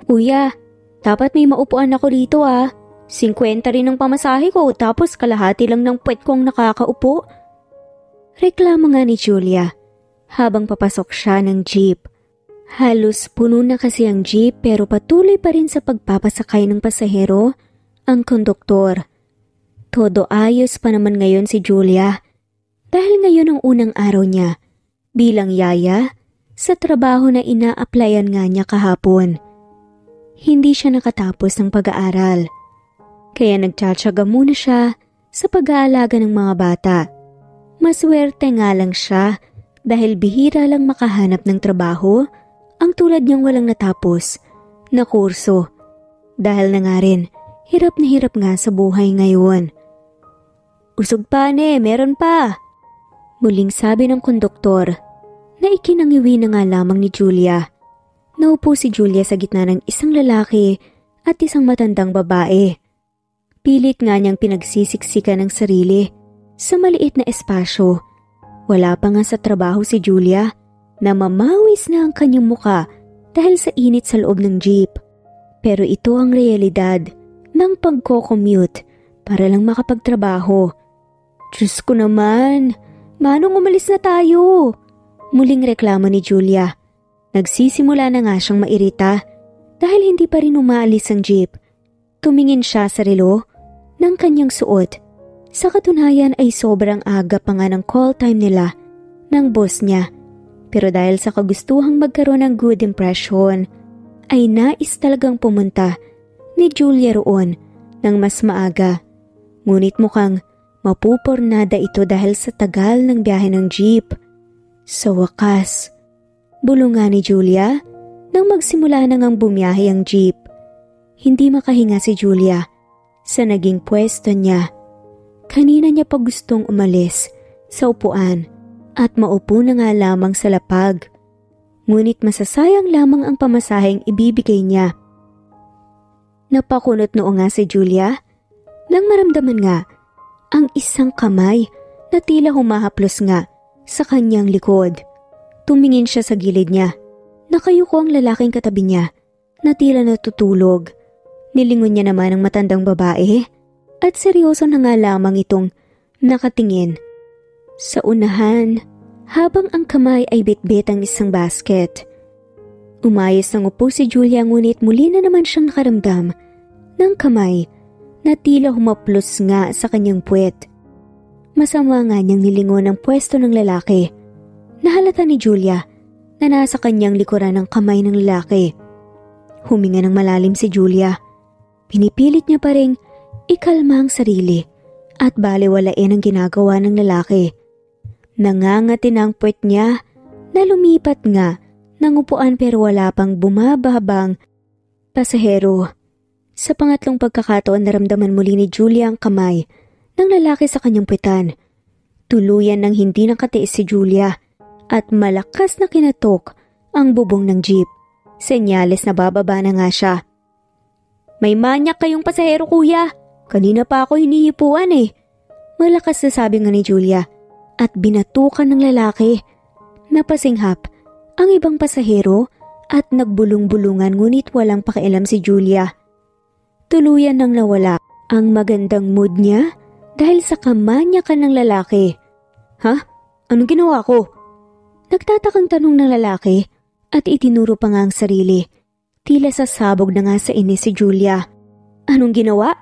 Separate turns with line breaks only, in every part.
Kuya, dapat may maupuan ako dito 50 rin ang pamasahe ko tapos kalahati lang ng puwet kong nakakaupo. Reklamo nga ni Julia habang papasok siya ng jeep. Halos puno na kasi ang jeep pero patuloy pa rin sa pagpapasakay ng pasahero ang konduktor. Todo ayos pa naman ngayon si Julia dahil ngayon ang unang araw niya bilang yaya sa trabaho na ina-applyan nga niya kahapon. Hindi siya nakatapos ng pag-aaral kaya nagtsatsaga muna siya sa pag-aalaga ng mga bata. Maswerte nga lang siya dahil bihira lang makahanap ng trabaho ang tulad niyang walang natapos na kurso. Dahil na nga rin, hirap na hirap nga sa buhay ngayon. Usog pa meron pa. Muling sabi ng konduktor na ikinangiwi na nga lamang ni Julia. Naupo si Julia sa gitna ng isang lalaki at isang matandang babae. Pilit nga niyang pinagsisiksikan ng sarili sa maliit na espasyo. Wala pa nga sa trabaho si Julia na mamawis na ang kanyang muka dahil sa init sa loob ng jeep. Pero ito ang realidad ng pagko-commute para lang makapagtrabaho. Diyos ko naman, manong umalis na tayo? Muling reklamo ni Julia. Nagsisimula na nga siyang mairita dahil hindi pa rin umaalis ang jeep. Tumingin siya sa relo ng kanyang suot. Sa katunayan ay sobrang aga pa nga ng call time nila ng boss niya. Pero dahil sa kagustuhang magkaroon ng good impression, ay nais talagang pumunta ni Julia roon ng mas maaga. Ngunit mukhang mapupornada ito dahil sa tagal ng biyahe ng jeep. Sa wakas, bulungan ni Julia nang magsimula na ngang bumiyahe ang jeep. Hindi makahinga si Julia sa naging pwesto niya. Kanina niya pa gustong umalis sa upuan at maupo na nga lamang sa lapag. Ngunit masasayang lamang ang pamasaheng ibibigay niya. Napakunot noo nga si Julia nang maramdaman nga ang isang kamay na tila humahaplos nga sa kanyang likod. Tumingin siya sa gilid niya. Nakayuko ang lalaking katabi niya na tila natutulog. Nilingon niya naman ang matandang babae at seryoso na nga lamang itong nakatingin sa unahan habang ang kamay ay bitbit ang isang basket. Umayos ng upo si Julia ngunit muli na naman siyang nakaramdam ng kamay na tila humaplos nga sa kanyang puwet. Masama nga niyang nilingon ang pwesto ng lalaki. Nahalata ni Julia na nasa kanyang likuran ang kamay ng lalaki. Huminga ng malalim si Julia. Pinipilit niya pa ring ikalma ang sarili at balewalain ang ginagawa ng lalaki. Nangangati na ang puwet niya na lumipat nga ng upuan pero wala pang bumababang pasahero. Sa pangatlong pagkakataon naramdaman muli ni Julia ang kamay ng lalaki sa kanyang puwetan. Tuluyan nang hindi nakatiis si Julia at malakas na kinatok ang bubong ng jeep. Senyales na bababa na nga siya. May manyak kayong pasahero kuya. Kanina pa ako hinihipuan Malakas na sabi nga ni Julia at binatukan ng lalaki. Napasinghap ang ibang pasahero at nagbulong-bulungan ngunit walang pakialam si Julia. Tuluyan nang nawala ang magandang mood niya dahil sa kamanyakan ng lalaki. Ha? Anong ginawa ko? Nagtatakang tanong ng lalaki at itinuro pa nga ang sarili. Tila sasabog na nga sa inis si Julia. Anong ginawa?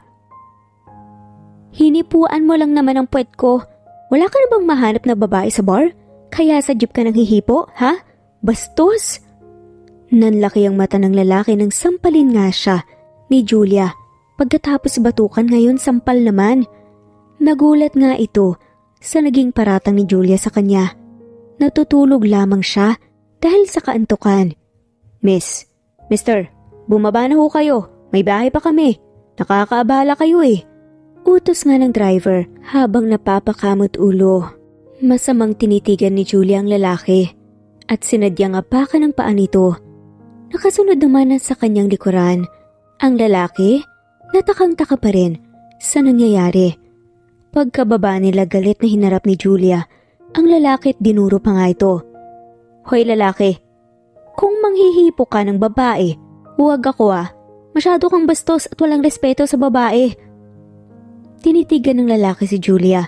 Hinipuan mo lang naman ang puwet ko. Wala ka na bang mahanap na babae sa bar? Kaya sa jeep ka nang hihipo, ha? Bastos! Nanlaki ang mata ng lalaki nang sampalin nga siya ni Julia. Pagkatapos batukan ngayon sampal naman. Nagulat nga ito sa naging paratang ni Julia sa kanya. Natutulog lamang siya dahil sa kaantukan. Mister, bumaba na ho kayo. May bahay pa kami. Nakakaabala kayo Utos nga ng driver habang napapakamot ulo. Masamang tinitigan ni Julia ang lalaki at sinadyang apakan ng paa nito. Nakasunod naman sa kanyang likuran. Ang lalaki, natakang-taka pa rin sa nangyayari. Pagkababa nila galit na hinarap ni Julia, ang lalaki at dinuro pa nga ito. Hoy lalaki, kung manghihipo ka ng babae, Huwag ako Masyado kang bastos at walang respeto sa babae. Tinitigan ng lalaki si Julia.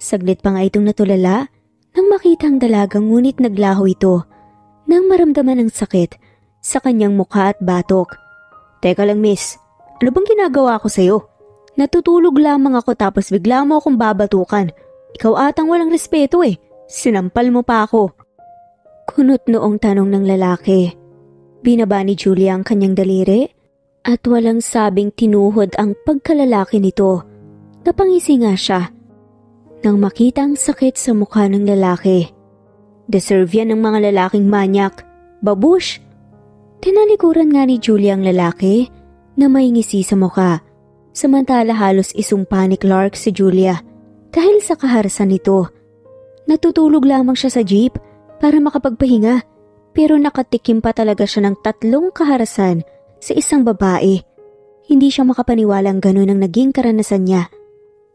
Saglit pa nga itong natulala nang makita ang dalagang ngunit naglaho ito nang maramdaman ang sakit sa kanyang mukha at batok. Teka lang miss, ano bang ginagawa ko sa'yo? Natutulog lamang ako tapos bigla mo akong babatukan. Ikaw atang walang respeto Sinampal mo pa ako. Kunot noong tanong ng lalaki. Binaba ni Julia ang kanyang daliri at walang sabing tinuhod ang pagkalalaki nito. Napangisi nga siya nang makita ang sakit sa mukha ng lalaki. Deserve yan ng mga lalaking manyak. Babush! Tinalikuran nga ni Julia ang lalaki na may ngisi sa mukha. Samantala halos isumpa ni Clark si Julia dahil sa kaharasan nito. Natutulog lamang siya sa jeep para makapagpahinga pero nakatikim pa talaga siya ng 3 kaharasan sa isang babae. Hindi siya makapaniwalang ganun ang naging karanasan niya.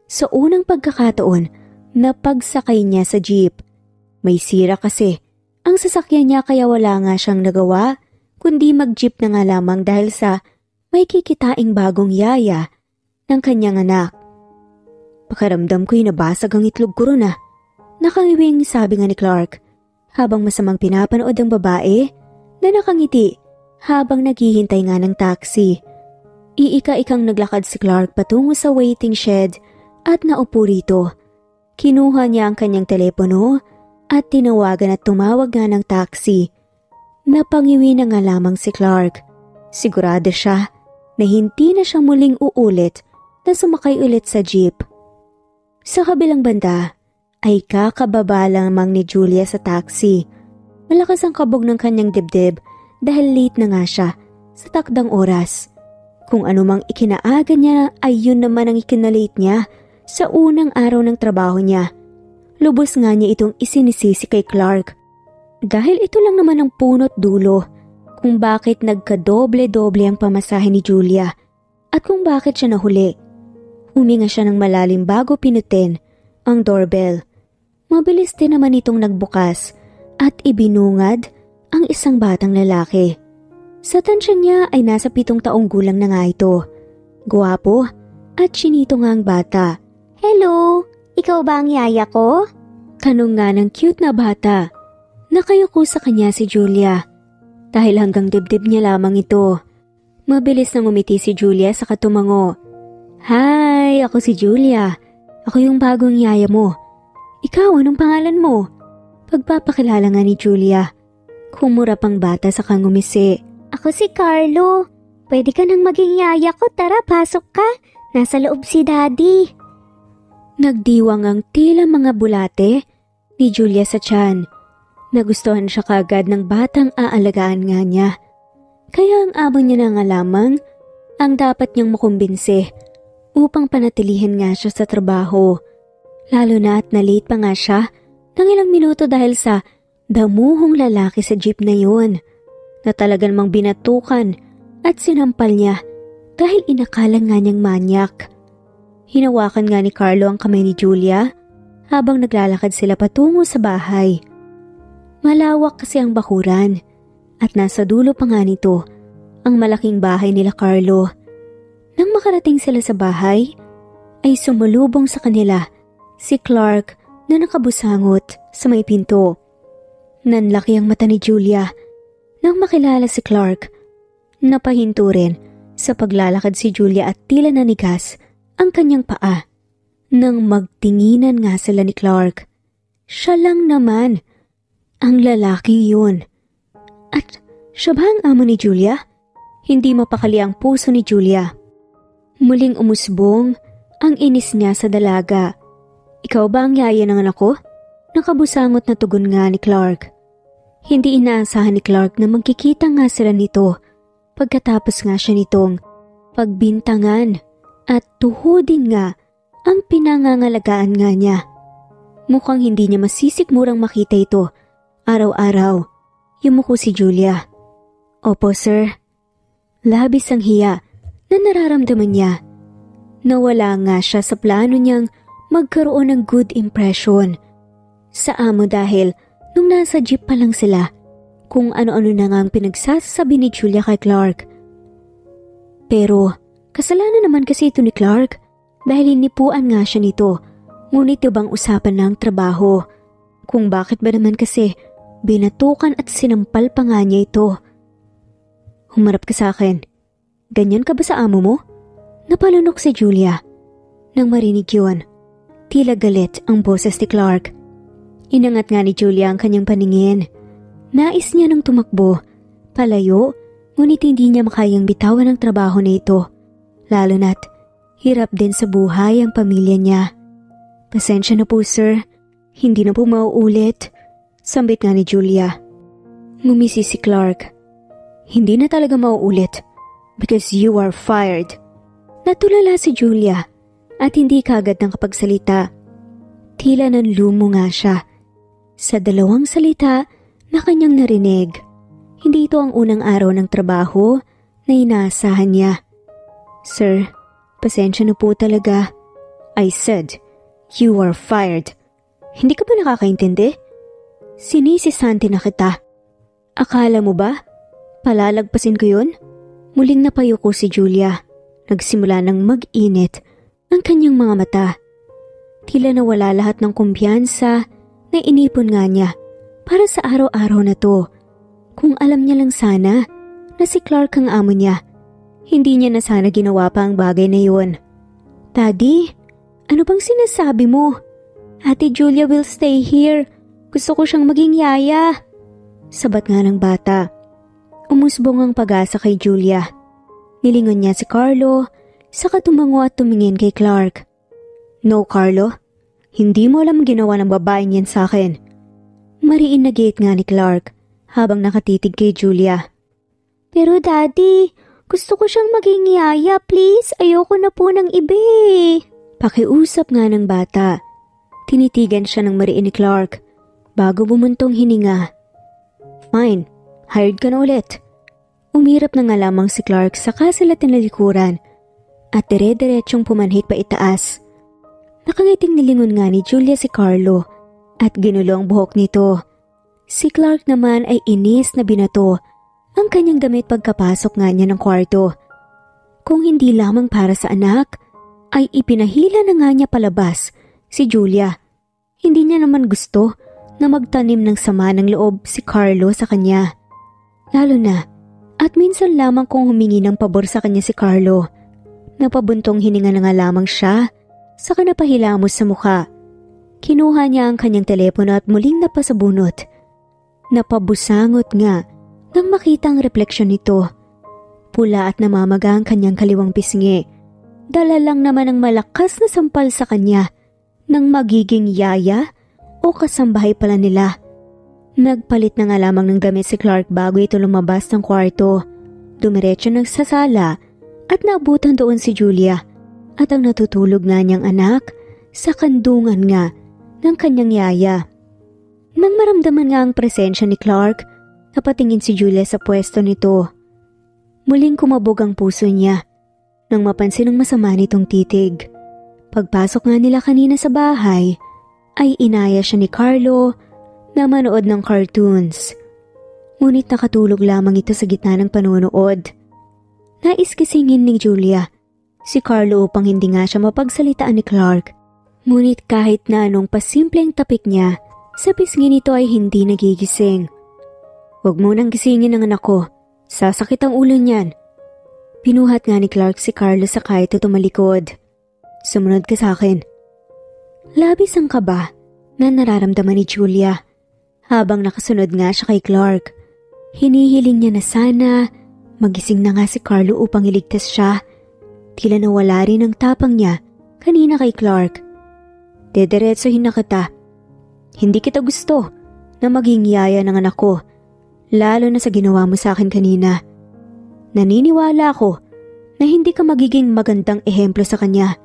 Sa unang pagkakataon na pagsakay niya sa jeep, may sira kasi ang sasakyan niya kaya wala nga siyang nagawa kundi mag-jeep na nga lamang dahil sa may kikitaing bagong yaya ng kanyang anak. Pakiramdam ko'y nabasag ang itlog ko ron Nakangiwing sabi nga ni Clark habang masamang pinapanood ang babae na nakangiti habang naghihintay nga ng taxi. Iika-ikang naglakad si Clark patungo sa waiting shed at naupo rito. Kinuha niya ang kanyang telepono at tinawagan at tumawag nga ng taxi. Napangiwi na nga lamang si Clark. Sigurado siya na hindi na siya muling uulit na sumakay ulit sa jeep. Sa kabilang banda ay kakababa lamang ni Julia sa taxi. Malakas ang kabog ng kanyang dibdib dahil late na nga siya sa takdang oras. Kung anumang ikinaaga niya ay yun naman ang ikinalate niya sa unang araw ng trabaho niya. Lubos nga niya itong isinisisi kay Clark. Dahil ito lang naman ang punot dulo kung bakit nagkadoble-doble ang pamasahe ni Julia at kung bakit siya nahuli. Huminga siya ng malalim bago pinutin ang doorbell. Mabilis din naman itong nagbukas at ibinungad ang isang batang lalaki. Sa tansya niya ay nasa 7 taong gulang na nga ito. Guwapo at chinito nga ang bata.
Hello, ikaw ba ang yaya ko?
Tanong nga ng cute na bata. Nakayuko sa kanya si Julia. Dahil hanggang dibdib niya lamang ito. Mabilis nang umiti si Julia sa katumango. Hi, ako si Julia. Ako yung bagong yaya mo. Ikaw, anong pangalan mo? Pagpapakilala nga ni Julia. Kumura pang bata sa kangumisi.
Ako si Carlo. Pwede ka nang maging yaya ko. Tara, pasok ka. Nasa loob si Daddy.
Nagdiwang ang tila mga bulate ni Julia sa tiyan. Nagustuhan siya kagad ng batang aalagaan nga niya. Kaya ang amo niya na nga lamang ang dapat niyang makumbinse upang panatilihin nga siya sa trabaho. Lalo na at na-late pa nga siya ng ilang minuto dahil sa damuhong lalaki sa jeep na yun na talagang mang binatukan at sinampal niya dahil inakala nga niyang manyak. Hinawakan nga ni Carlo ang kamay ni Julia habang naglalakad sila patungo sa bahay. Malawak kasi ang bakuran at nasa dulo pa nga nito ang malaking bahay nila Carlo. Nang makarating sila sa bahay, ay sumulubong sa kanila si Clark na nakabusangot sa may pinto. Nanlaki ang mata ni Julia nang makilala si Clark. Napahinto rin sa paglalakad si Julia at tila nanigas ang kanyang paa. Nang magtinginan nga sila ni Clark, siya lang naman ang lalaking yun. At siya ba ang amo ni Julia? Hindi mapakali ang puso ni Julia. Muling umusbong ang inis niya sa dalaga. Ikaw ba ang yaya ng anak ko? Nakabusangot na tugon nga ni Clark. Hindi inaasahan ni Clark na magkikita nga sila nito pagkatapos nga siya nitong pagbintangan at tuhudin nga ang pinangangalagaan nga niya. Mukhang hindi niya masisikmurang makita ito araw-araw. Yumuko si Julia. Opo sir. Labis ang hiya na nararamdaman niya. Nawala nga siya sa plano niyang magkaroon ng good impression sa amo dahil nung nasa jeep pa lang sila, kung ano-ano na nga ang pinagsasabi ni Julia kay Clark Pero kasalanan naman kasi ito ni Clark dahil hinipuan nga siya nito. Ngunit ibang usapan ng trabaho. Kung bakit ba naman kasi binatukan at sinampal pa nga niya ito. Humarap ka sa akin. Ganyan ka ba sa amo mo? Napalunok si Julia. Nang marinig yun, tila galit ang boses ni Clark. Inangat nga ni Julia ang kanyang paningin. Nais niya nang tumakbo, palayo, ngunit hindi niya makayang bitawan ang trabaho na ito. Lalo na't hirap din sa buhay ang pamilya niya. Pasensya na po sir, hindi na po mauulit. Sambit nga ni Julia. Ngumisi si Clark. Hindi na talaga mauulit because you are fired. Natulala si Julia at hindi kaagad nakapagsalita. Tila nanlumo nga siya. Sa dalawang salita na kanyang narinig, hindi ito ang unang araw ng trabaho na inaasahan niya. Sir, pasensya na po talaga. I said, you are fired. Hindi ka ba nakakaintindi? Sinisisanti na kita. Akala mo ba? Palalagpasin ko yun? Muling napayuko si Julia. Nagsimula ng mag-init ang kanyang mga mata. Tila nawala lahat ng kumpiyansa na inipon nga niya para sa araw-araw na to. Kung alam niya lang sana na si Clark ang amo niya, hindi niya na sana ginawa pa ang bagay na yun. Daddy, ano bang sinasabi mo? Ate Julia will stay here. Gusto ko siyang maging yaya. Sabat nga ng bata. Umusbong ang pag-asa kay Julia. Nilingon niya si Carlo, saka tumango at tumingin kay Clark. No, Carlo. Hindi mo alam ginawa ng babaeng yan sa akin. Mariin na gate nga ni Clark habang nakatitig kay Julia.
Pero daddy, gusto ko siyang maging yaya, please. Ayoko na po ng iba.
Pakiusap nga ng bata. Tinitigan siya ng mariin ni Clark bago bumuntong hininga. Fine, hired ka na ulit. Umirap na nga lamang si Clark sa kasilat na likuran at dire-diretsyong pumanhik pa itaas. Nakangiting nilingon nga ni Julia si Carlo at ginulo ang buhok nito. Si Clark naman ay inis na binato ang kanyang damit pagkapasok nga niya ng kwarto. Kung hindi lamang para sa anak, ay ipinahila na nga niya palabas si Julia. Hindi niya naman gusto na magtanim ng sama ng loob si Carlo sa kanya. Lalo na at minsan lamang kung humingi ng pabor sa kanya si Carlo. Napabuntong hininga na nga lamang siya, saka napahilamos sa mukha. Kinuha niya ang kanyang telepono at muling napasabunot. Napabusangot nga nang makita ang refleksyon nito. Pula at namamaga ang kanyang kaliwang pisngi. Dala lang naman ang malakas na sampal sa kanya ng magiging yaya o kasambahay pala nila. Nagpalit na nga lamang ng damit si Clark bago ito lumabas ng kwarto. Dumiretso sa sala at naabutan doon si Julia at ang natutulog nga niyang anak sa kandungan nga ng kanyang yaya. Nang maramdaman nga ang presensya ni Clark, napatingin si Julia sa pwesto nito. Muling kumabog ang puso niya nang mapansin ang masama nitong titig. Pagpasok nga nila kanina sa bahay, ay inaya siya ni Carlo na manood ng cartoons. Ngunit nakatulog lamang ito sa gitna ng panonood. Nais kisingin ni Julia si Carlo upang hindi nga siya mapagsalitaan ni Clark. Ngunit kahit na anong pasimpleng tapik niya, sa pisngi nito ay hindi nagigising. Huwag mo nang gisingin ang anak ko. Sasakit ang ulo niyan. Pinuhat nga ni Clark si Carlo sa kahit tumalikod. Sumunod ka sa akin. Labis ang kaba na nararamdaman ni Julia. Habang nakasunod nga siya kay Clark, hinihiling niya na sana magising na nga si Carlo upang iligtas siya. Tila nawala rin ang tapang niya kanina kay Clark. Dederetsohin na kita. Hindi kita gusto na maging yaya ng anak ko, lalo na sa ginawa mo sa akin kanina. Naniniwala ako na hindi ka magiging magandang ehemplo sa kanya.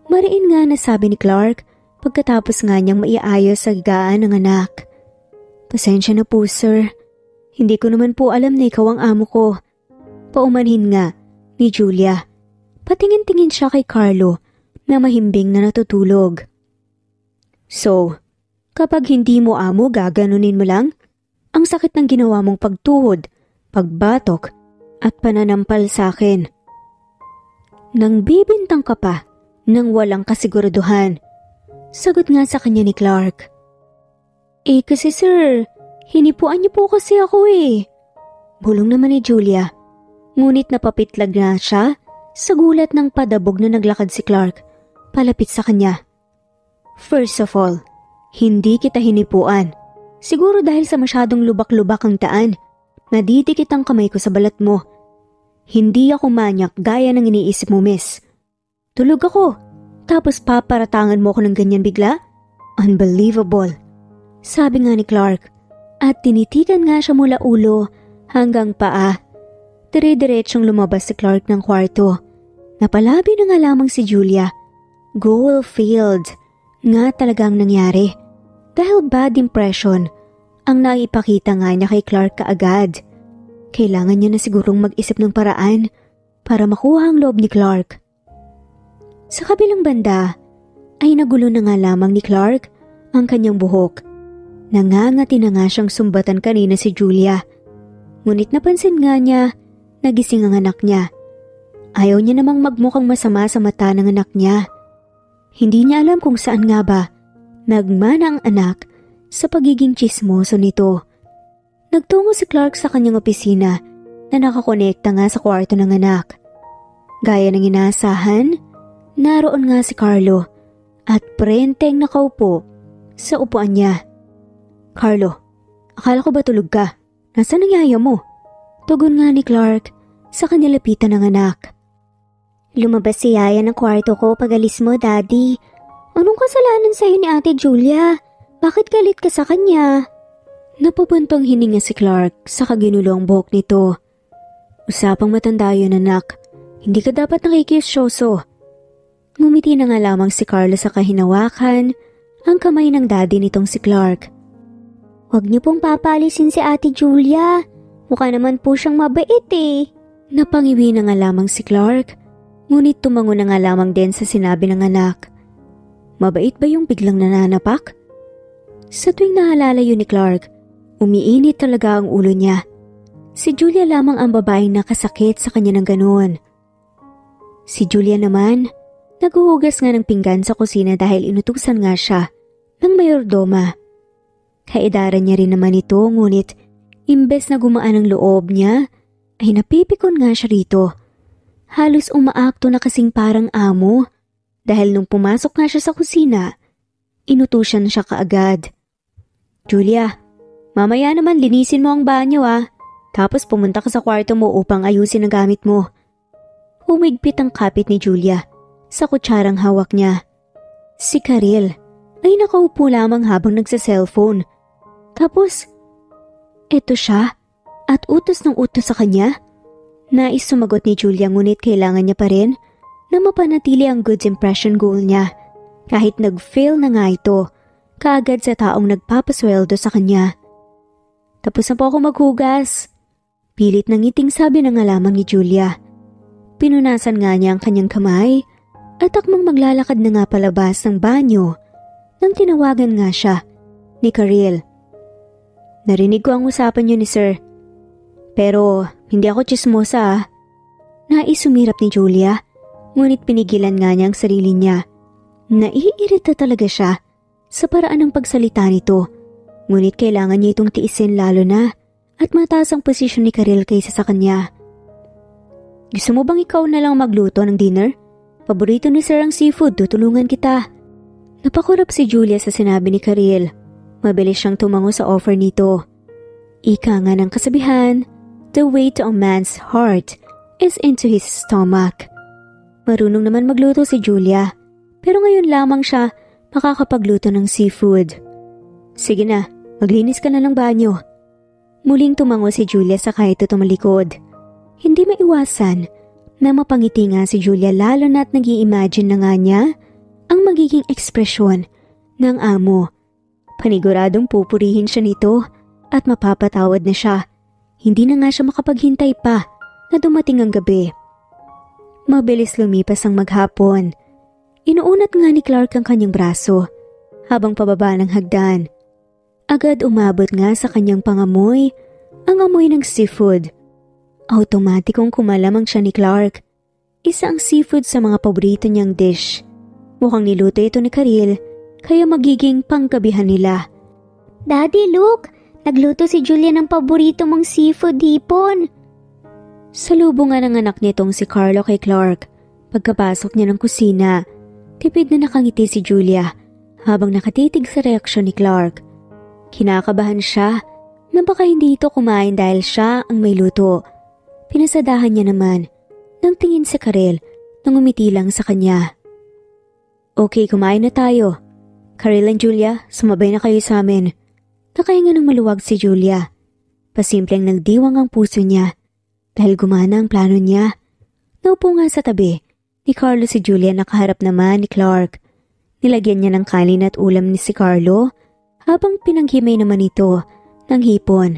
Mariin nga na sabi ni Clark pagkatapos nga niyang maiayos sa higaan ng anak. Pasensya na po, sir. Hindi ko naman po alam na ikaw ang amo ko. Paumanhin nga ni Julia. Patingin-tingin siya kay Carlo na mahimbing na natutulog. So, kapag hindi mo amo, gaganunin mo lang? Ang sakit ng ginawa mong pagtuhod, pagbatok, at pananampal sa akin. Nang bibintang ka pa, nang walang kasiguraduhan. Sagot nga sa kanya ni Clark. Kasi sir, hinipuan niyo po kasi ako eh. Bulong naman ni Julia. Ngunit napapitlag na siya sa gulat ng padabog na naglakad si Clark palapit sa kanya. First of all, hindi kita hinipuan. Siguro dahil sa masyadong lubak-lubak ang daan, nadidikit ang kamay ko sa balat mo. Hindi ako manyak gaya ng iniisip mo, miss. Tulog ako, tapos paparatangan mo ako ng ganyan bigla? Unbelievable. Sabi nga ni Clark, at tinitigan nga siya mula ulo hanggang paa. Dire-diretsyong lumabas si Clark ng kwarto. Napalabi na nga lamang si Julia. Goal failed nga talagang nangyari. Dahil bad impression ang naipakita nga niya kay Clark kaagad. Kailangan niya na sigurong mag-isip ng paraan para makuha ang loob ni Clark. Sa kabilang banda ay nagulo na nga lamang ni Clark ang kanyang buhok. Nangangati na nga siyang sumbatan kanina si Julia. Ngunit napansin nga niya nagising ang anak niya. Ayaw niya namang magmukhang masama sa mata ng anak niya. Hindi niya alam kung saan nga ba nagmana ang anak sa pagiging tsismoso nito. Nagtungo si Clark sa kanyang opisina na nakakonekta nga sa kwarto ng anak. Gaya ng inaasahan, naroon nga si Carlo at prenteng nakaupo sa upuan niya. Carlo, akala ko ba tulog ka? Nasaan ang yaya mo? Tugon nga ni Clark sa kanilapitan ng anak. Lumabas si yaya ng kwarto ko pag alis mo, Daddy. Anong kasalanan sa'yo ni Ate Julia? Bakit galit ka sa kanya? Napapuntong hininga si Clark sa kaginulong buhok nito. Usapang matanda yun, anak. Hindi ka dapat nakikisyoso. Ngumiti na nga lamang si Carlo sa kahinawakan ang kamay ng daddy nitong si Clark. Huwag niyo pong papalisin si Ate Julia. Mukha naman po siyang mabait eh. Napangiwi na nga lamang si Clark, ngunit tumango na nga lamang din sa sinabi ng anak. Mabait ba yung biglang nananapak? Sa tuwing naalala yun ni Clark, umiinit talaga ang ulo niya. Si Julia lamang ang babaeng nakasakit sa kanya ng ganoon. Si Julia naman, naghuhugas nga ng pinggan sa kusina dahil inutusan nga siya ng mayordoma. Kaedaran niya rin naman ito, ngunit imbes na gumaan ang loob niya, ay napipikon nga siya rito. Halos umaakto na kasing parang amo dahil nung pumasok nga siya sa kusina, inutusan siya kaagad. Julia, mamaya naman linisin mo ang banyo tapos pumunta ka sa kwarto mo upang ayusin ang gamit mo. Humigpit ang kapit ni Julia sa kutsarang hawak niya. Si Karil ay nakaupo lamang habang nagsa-cellphone. Tapos, eto siya at utos ng utos sa kanya. Nais sumagot ni Julia ngunit kailangan niya pa rin na mapanatili ang good impression goal niya. Kahit nag-fail na nga ito, kaagad sa taong nagpapasweldo sa kanya. Tapos na po ako maghugas. Pilit ng ngiting sabi na nga lamang ni Julia. Pinunasan nga niya ang kanyang kamay at akmang maglalakad na nga palabas ng banyo nang tinawagan nga siya ni Karil. Narinig ko ang usapan niyo ni Sir. Pero hindi ako tsismosa Nais sumirap ni Julia, ngunit pinigilan nga niya ang sarili niya. Naiirita talaga siya sa paraan ng pagsalita nito, ngunit kailangan niya itong tiisin lalo na at mataas ang posisyon ni Karil kaysa sa kanya. Gusto mo bang ikaw na lang magluto ng dinner? Paborito ni Sir ang seafood, tutulungan kita. Napakurap si Julia sa sinabi ni Karil. Mabilis siyang tumango sa offer nito. Ika nga ng kasabihan, the way to a man's heart is into his stomach. Marunong naman magluto si Julia, pero ngayon lamang siya makakapagluto ng seafood. Sige na, maglinis ka na ng banyo. Muling tumango si Julia sa kahit tumalikod. Hindi maiwasan na mapangiti nga si Julia lalo na't nag-i-imagine na nga niya ang magiging ekspresyon ng amo. Paniguradong pupurihin siya nito at mapapatawad na siya. Hindi na nga siya makapaghintay pa na dumating ang gabi. Mabilis lumipas ang maghapon. Inuunat nga ni Clark ang kanyang braso habang pababa ng hagdan. Agad umabot nga sa kanyang pangamoy ang amoy ng seafood. Automatikong kumalamang siya ni Clark. Isa ang seafood sa mga paborito niyang dish. Mukhang niluto ito ni Karil, kaya magiging panggabihan nila.
Daddy, look! Nagluto si Julia ng paborito mong seafood hipon.
Salubungan ng anak nitong si Carlo kay Clark. Pagkapasok niya ng kusina, tipid na nakangiti si Julia habang nakatitig sa reaksyon ni Clark. Kinakabahan siya na baka hindi ito kumain dahil siya ang may luto. Pinasadahan niya naman nang tingin si Karel nang umiti lang sa kanya. Okay, kumain na tayo. Karel and Julia, sumabay na kayo sa amin. Nakahinga ng maluwag si Julia. Pasimpleng nagdiwang ang puso niya dahil gumana ang plano niya. Naupo nga sa tabi ni Carlo si Julia, nakaharap naman ni Clark. Nilagyan niya ng kanin at ulam ni si Carlo habang pinanghimay naman ito ng hipon.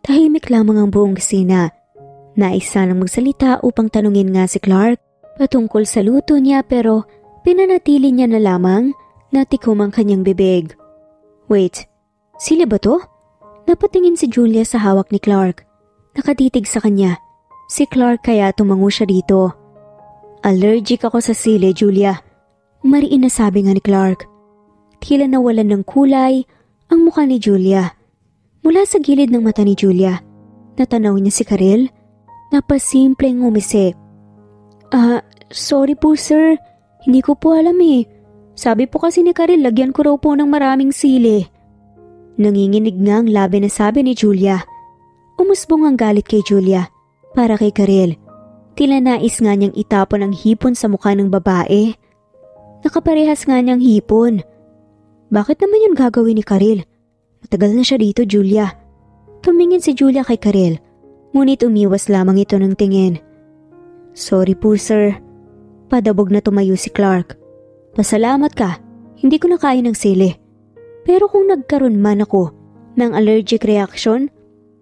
Tahimik lamang ang buong kusina. Nais sanang magsalita upang tanungin nga si Clark patungkol sa luto niya, pero pinanatili niya na lamang na tikom ang kanyang bibig. Wait, sila ba to? Napatingin si Julia sa hawak ni Clark. Nakatitig sa kanya. Si Clark kaya tumango siya dito. Allergic ako sa sili, Julia. Mariin na sabi nga ni Clark. Tila nawalan ng kulay ang mukha ni Julia. Mula sa gilid ng mata ni Julia, natanaw niya si Karel. Napasimpleng ngumisi. Sorry po sir. Hindi ko po alam eh. Sabi po kasi ni Karel, lagyan ko raw po ng maraming sili. Nanginginig nga ang labi na sabi ni Julia. Umusbong ang galit kay Julia para kay Karel. Tila nais nga niyang itapon ang hipon sa mukha ng babae. Nakaparehas nga niyang hipon. Bakit naman yun gagawin ni Karel? Matagal na siya dito, Julia. Tumingin si Julia kay Karel, ngunit umiwas lamang ito ng tingin. Sorry po sir. Padabog na tumayo si Clark. Pasalamat ka, hindi ko nakain ng sili. Pero kung nagkaroon man ako ng allergic reaction,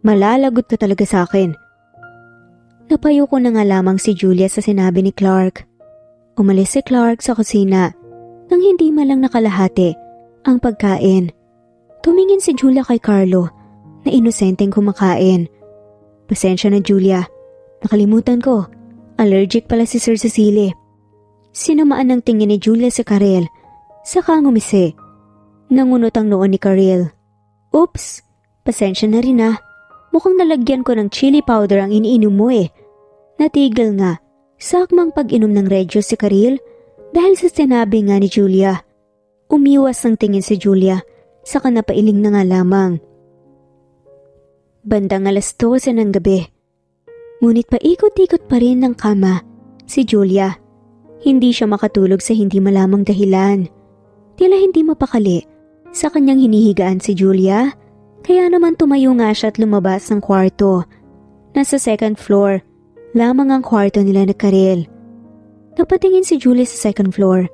malalagot ka talaga sa akin. Napayo ko na nga lamang si Julia sa sinabi ni Clark. Umalis si Clark sa kusina nang hindi malang nakalahati ang pagkain. Tumingin si Julia kay Carlo na inosenteng kumakain. Pasensya na Julia, nakalimutan ko. Allergic pala si Sir Cecile. Sinamaan ng tingin ni Julia sa Karel, saka ngumisi. Nangunot ang noon ni Karel. Oops, pasensya na rin ah. Mukhang nalagyan ko ng chili powder ang iniinom mo eh. Natigil nga, sakmang pag-inom ng Regio si Karel dahil sa sinabi nga ni Julia. Umiwas ang tingin si Julia, saka napailing na nga lamang. Bandang 12:00 ng gabi. Ngunit paikot-ikot pa rin ng kama si Julia. Hindi siya makatulog sa hindi malamang dahilan. Tila hindi mapakali sa kanyang hinihigaan si Julia, kaya naman tumayo nga siya at lumabas ng kwarto. Nasa second floor lamang ang kwarto nila ni Karel. Napatingin si Julia sa second floor.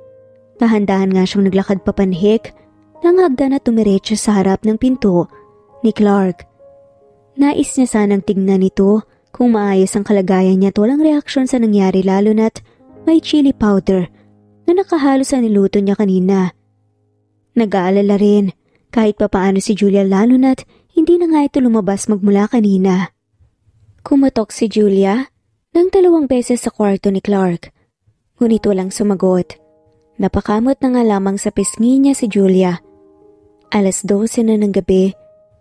Dahan-dahan nga siyang naglakad papanhik ng hagdan at tumiretso sa harap ng pinto ni Clark. Nais niya sanang tignan ito kung maayos ang kalagayan niya at walang reaksyon sa nangyari, lalo na't may chili powder na nakahalo sa niluto niya kanina. Nag-aalala rin kahit papaano si Julia, lalo na't hindi na nga ito lumabas magmula kanina. Kumatok si Julia ng 2 beses sa kwarto ni Clark, ngunit walang sumagot. Napakamot na nga lamang sa pisngi niya si Julia. 12:00 na ng gabi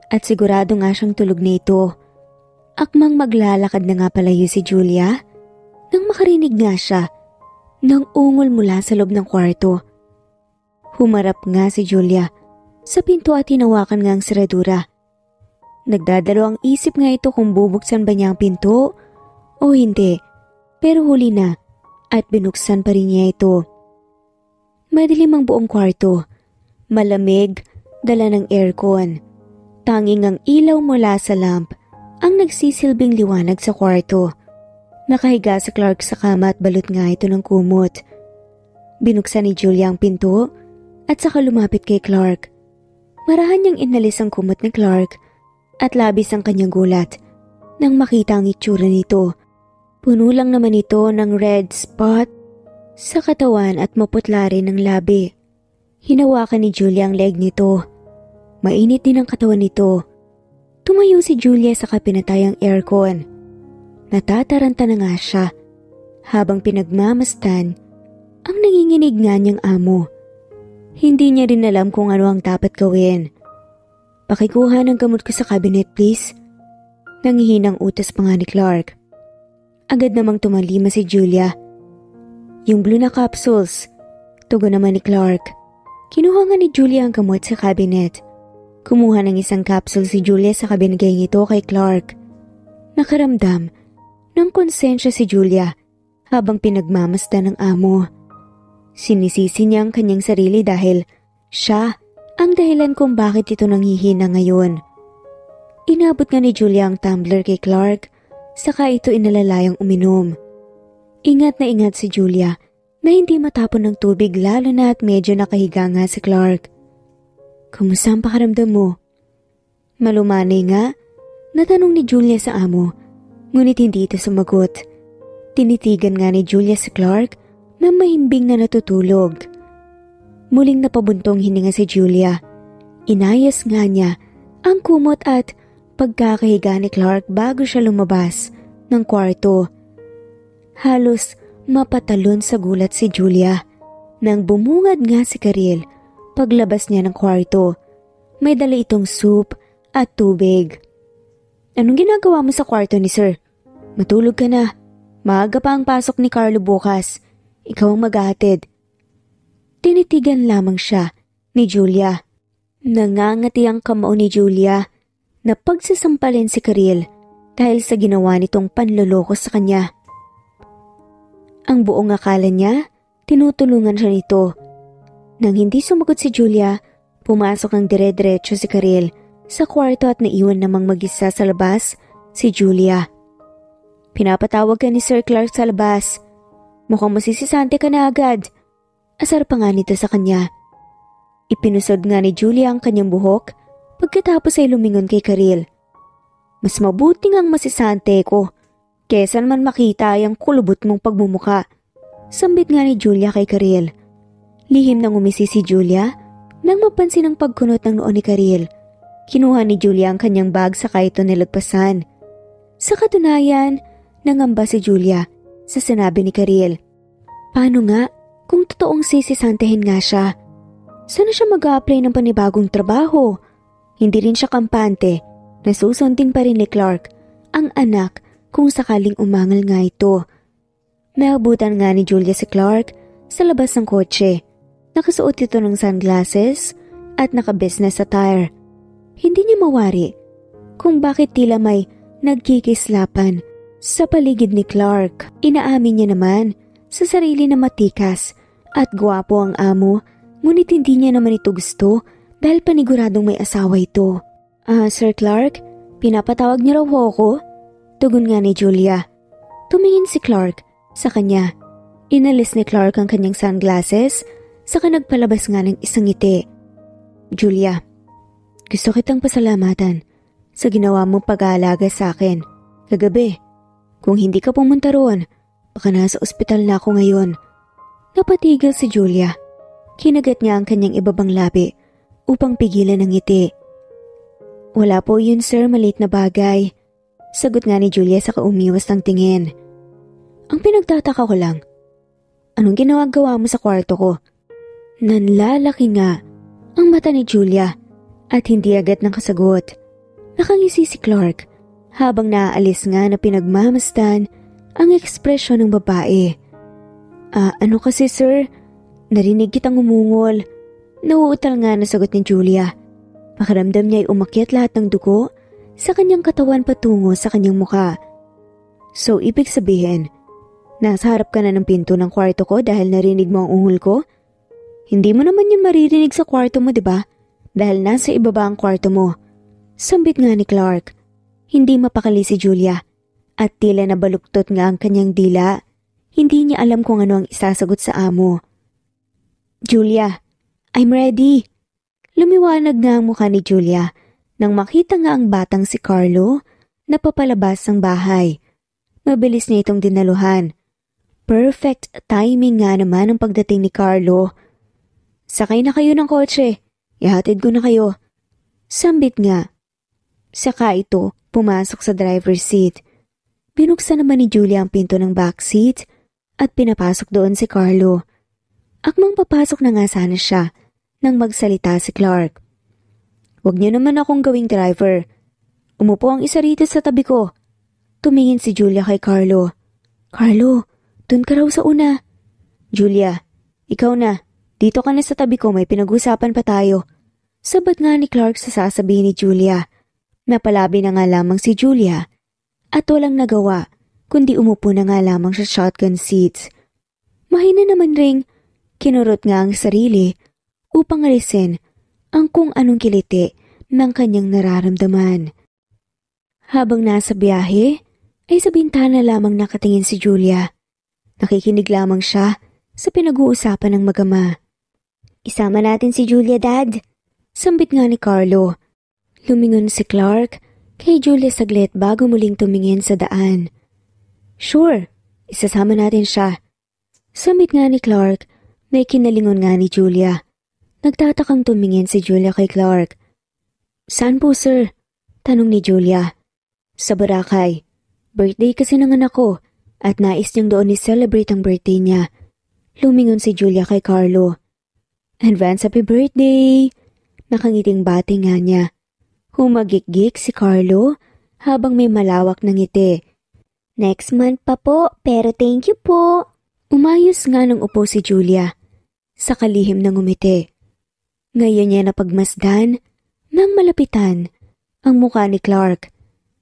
at sigurado nga siyang tulog na ito. Akmang maglalakad na nga palayo si Julia nang makarinig nga siya ng ungol mula sa loob ng kwarto. Humarap nga si Julia sa pinto at hinawakan nga ang seradura. Nagdadalo ang isip nga ito kung bubuksan ba niya ang pinto o hindi, pero huli na at binuksan pa rin niya ito. Madilim ang buong kwarto, malamig, dala ng aircon. Tanging ang ilaw mula sa lamp ang nagsisilbing liwanag sa kwarto. Nakahiga si Clark sa kama at balot nga ito ng kumot. Binuksan ni Julia ang pinto at saka lumapit kay Clark. Marahan niyang inalis ang kumot ni Clark at labis ang kanyang gulat nang makita ang itsura nito. Puno lang naman ito ng red spot sa katawan at maputla rin ang labi. Hinawakan ni Julia ang leg nito. Mainit din ang katawan nito. Tumayo si Julia sa pinatay ang aircon. Natataranta na nga siya habang pinagmamastan ang nanginginig nga niyang amo. Hindi niya rin alam kung ano ang dapat gawin. "Pakikuha ng gamot ko sa cabinet, please." Nangihinang utos pa nga ni Clark. Agad namang tumalima si Julia. "Yung blue na capsules." Tugon naman ni Clark. Kinuha nga ni Julia ang gamot sa cabinet. Kumuha ng isang capsule si Julia sa binigay nito kay Clark. Nakaramdam ng konsensya si Julia habang pinagmamasdan ng amo. Sinisisi niya ang kanyang sarili dahil siya ang dahilan kung bakit ito nanghihina ngayon. Inabot nga ni Julia ang tumbler kay Clark, saka ito inalalayang uminom. Ingat na ingat si Julia na hindi matapon ng tubig lalo na at medyo nakahiga nga si Clark. "Kumusta ang pakaramdam mo?" Malumanay nga, natanong ni Julia sa amo, ngunit hindi ito sumagot. Tinitigan nga ni Julia si Clark na mahimbing na natutulog. Muling napabuntong hininga si Julia. Inayos nga niya ang kumot at pagkakahiga ni Clark bago siya lumabas ng kwarto. Halos mapatalon sa gulat si Julia nang bumungad nga si Karil paglabas niya ng kwarto. May dala itong soup at tubig. "Anong ginagawa mo sa kwarto ni Sir? Matulog ka na. Maaga pa ang pasok ni Carlo bukas. Ikaw ang maghahatid." Tinitigan lamang siya ni Julia. Nangangati ang kamao ni Julia na pagsasampalin si Karil dahil sa ginawa nitong panloloko sa kanya. Ang buong akala niya, tinutulungan siya nito. Nang hindi sumagot si Julia, pumasok ang dire-diretso si Karil sa kwarto at naiwan namang mag-isa sa labas si Julia. "Pinapatawag ka ni Sir Clark sa labas. Mukhang masisisante ka na agad." Asar pa nga nito sa kanya. Ipinusod nga ni Julia ang kanyang buhok pagkatapos ay lumingon kay Karil. "Mas mabuting ang masisante ko kesa naman makita ang kulubot mong pagmumuka." Sambit nga ni Julia kay Karil. Lihim nang umisi si Julia nang mapansin ang pagkunot ng noo ni Karil. Kinuha ni Julia ang kanyang bag saka ito nilagpasan. Sa katunayan, nangamba si Julia sa sinabi ni Karil. Paano nga kung totoong sisisantehin nga siya? Sana siya mag-a-apply ng panibagong trabaho? Hindi rin siya kampante. Nasusundin pa rin ni Clark, ang anak, kung sakaling umangal nga ito. Naabutan nga ni Julia si Clark sa labas ng kotse. Nakasuot ito ng sunglasses at naka-business attire. Hindi niya mawari kung bakit tila may nagkikislapan sa paligid ni Clark. Inaamin niya naman sa sarili na matikas at gwapo ang amo, ngunit hindi niya naman ito gusto dahil paniguradong may asawa ito. Sir Clark, pinapatawag niyo raw ako? Tugon nga ni Julia. Tumingin si Clark sa kanya. Inalis ni Clark ang kanyang sunglasses saka nagpalabas nga ng isang ngiti. Julia, gusto kitang pasalamatan sa ginawa mong pag-aalaga sa akin. Kagabi, kung hindi ka pumunta roon, baka nasa ospital na ako ngayon. Napatigil si Julia. Kinagat niya ang kanyang ibabang labi upang pigilan ang ngiti. Wala po yun sir, maliit na bagay. Sagot nga ni Julia sa umiwas ng tingin. Ang pinagtataka ko lang, anong ginagawa mo sa kwarto ko? Nanlalaki nga ang mata ni Julia at hindi agad nakasagot. Nakangisi si Clark habang naaalis nga na pinagmamasdan ang ekspresyon ng babae. Ano kasi sir? Narinig kitang umungol. Nauutal nga na sagot ni Julia. Pakiramdam niya ay umakyat lahat ng dugo sa kanyang katawan patungo sa kanyang muka. So ibig sabihin, nasa harap ka na ng pinto ng kwarto ko dahil narinig mo ang ungol ko? Hindi mo naman yun maririnig sa kwarto mo, diba? Dahil nasa ibaba ang kwarto mo. Sambit nga ni Clark. Hindi mapakali si Julia at tila nabaluktot nga ang kanyang dila. Hindi niya alam kung ano ang isasagot sa amo. Julia, I'm ready. Lumiwanag nga ang mukha ni Julia nang makita nga ang batang si Carlo na papalabas ng bahay. Mabilis niya itong dinaluhan. Perfect timing nga naman ang pagdating ni Carlo. Sakay na kayo ng kotse. Ihatid ko na kayo. Sambit nga. Saka ito pumasok sa driver's seat. Binuksan naman ni Julia ang pinto ng back seat at pinapasok doon si Carlo. Akmang papasok na nga sana siya nang magsalita si Clark. "Huwag niyo naman akong gawing driver. Umupo ang isa rito sa tabi ko." Tumingin si Julia kay Carlo. "Carlo, dun ka raw sa una." "Julia, ikaw na. Dito ka na sa tabi ko, may pinag-usapan pa tayo." Sabat nga ni Clark sa sasabihin ni Julia. Napalabi na nga lamang si Julia at walang nagawa kundi umupo na nga lamang sa shotgun seats. Mahina naman ring kinurot nga ang sarili upang alisin ang kung anong kiliti ng kanyang nararamdaman. Habang nasa biyahe, ay sa bintana lamang nakatingin si Julia. Nakikinig lamang siya sa pinag-uusapan ng mag-ama. "Isama natin si Julia, Dad." Sambit nga ni Carlo. Lumingon si Clark kay Julia saglit bago muling tumingin sa daan. "Sure, isasama natin siya." Sambit nga ni Clark na ikinalingon nga ni Julia. Nagtatakang tumingin si Julia kay Clark. "Saan po, sir?" tanong ni Julia. "Sa Boracay. Birthday kasi ng anak ko at nais niyang doon i-celebrate ang birthday niya." Lumingon si Julia kay Carlo. "Advance happy birthday!" Nakangiting bati nga niya. Humagikgik si Carlo habang may malawak na ngiti.
"Next month pa po, pero thank you po."
Umayos nga ng upo si Julia. Sa kalihim ng umiti. Ngayon niya napagmasdan nang malapitan ang mukha ni Clark.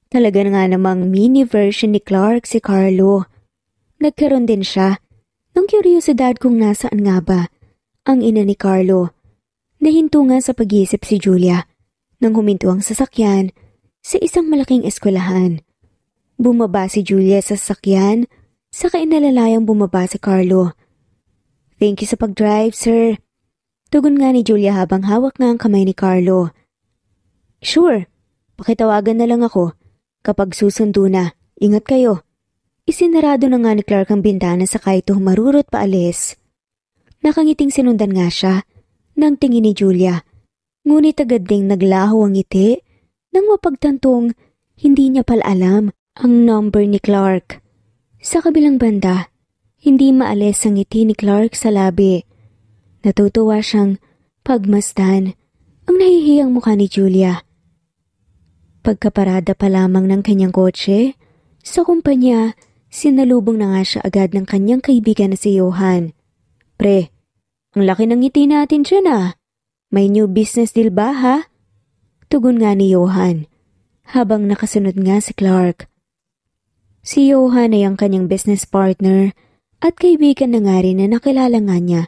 Talaga nga namang mini version ni Clark si Carlo. Nagkaroon din siya ng kuryosidad kung nasaan nga ba ang ina ni Carlo. Nahinto nga sa pag-iisip si Julia nang huminto ang sasakyan sa isang malaking eskwelahan. Bumaba si Julia sa sasakyan, saka inalalayang bumaba si Carlo. "Thank you sa pag-drive, sir." Tugon nga ni Julia habang hawak nga ang kamay ni Carlo. "Sure, pakitawagan na lang ako kapag susundo na. Ingat kayo." Isinarado na nga ni Clark ang bintana saka ito marurot paalis. Nakangiting sinundan nga siya ng tingin ni Julia. Ngunit agad ding naglaho ang ngiti nang mapagtantong hindi niya pala alam ang number ni Clark. Sa kabilang banda, hindi maalis ang ngiti ni Clark sa labi. Natutuwa siyang pagmasdan ang nahihiyang mukha ni Julia. Pagkaparada pa lamang ng kanyang kotse, sa kumpanya, sinalubong na nga siya agad ng kanyang kaibigan na si Johan. "Pre, ang laki ng ngiti natin dyan ah. May new business deal ba ha?" Tugon nga ni Johan, habang nakasunod nga si Clark. Si Johan ay ang kanyang business partner at kaibigan na nga rin na nakilala nga niya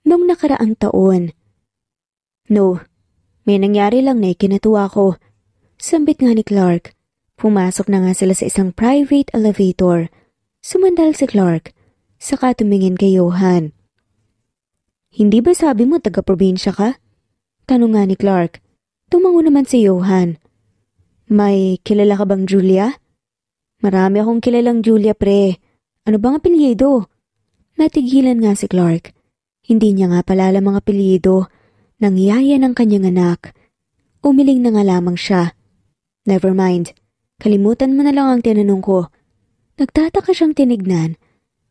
noong nakaraang taon. "No, may nangyari lang na ikinatuwa ko." Sambit nga ni Clark. Pumasok na nga sila sa isang private elevator. Sumandal si Clark, saka tumingin kay Johan. "Hindi ba sabi mo taga-probinsya ka?" Tanong nga ni Clark. Tumango naman si Johan. "May kilala ka bang Julia?" "Marami akong kilalang Julia, pre. Ano bang apelyido?" Natigilan nga si Clark. Hindi niya nga pala alam ang apelyido ng yaya ng kanyang anak. Umiling na nga lamang siya. "Never mind. Kalimutan mo na lang ang tinanong ko." Nagtataka siyang tinignan.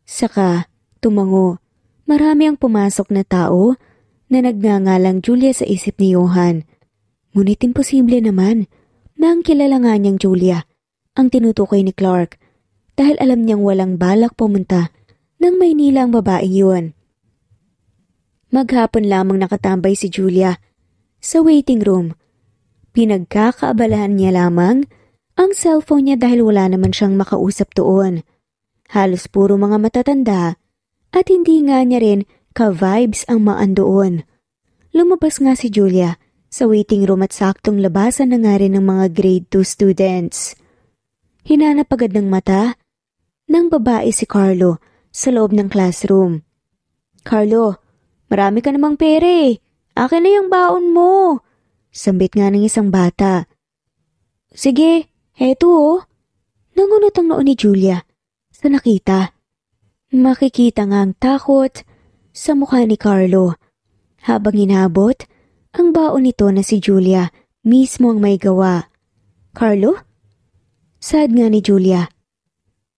Saka tumango. Marami ang pumasok na tao na nagngangalang Julia sa isip ni Johan. Ngunit imposible naman na ang kilala nga niyang Julia ang tinutukoy ni Clark dahil alam niyang walang balak pumunta ng Maynila ang babaeng yun. Maghapon lamang nakatambay si Julia sa waiting room. Pinagkakaabalahan niya lamang ang cellphone niya dahil wala naman siyang makausap doon. Halos puro mga matatanda at hindi nga niya rin ka-vibes ang maandoon. Lumabas nga si Julia sa waiting room at saktong labasan na nga rin ng mga grade 2 students. Hinanap agad ng mata ng babae si Carlo sa loob ng classroom. "Carlo, marami ka namang pere. Akin na yung baon mo." Sambit nga ng isang bata. "Sige, heto oh." Nangunot ang noo ni Julia sa nakita. Makikita nga ang takot sa mukha ni Carlo. Habang inabot, ang baon nito na si Julia mismo ang may gawa. "Carlo?" Saad nga ni Julia.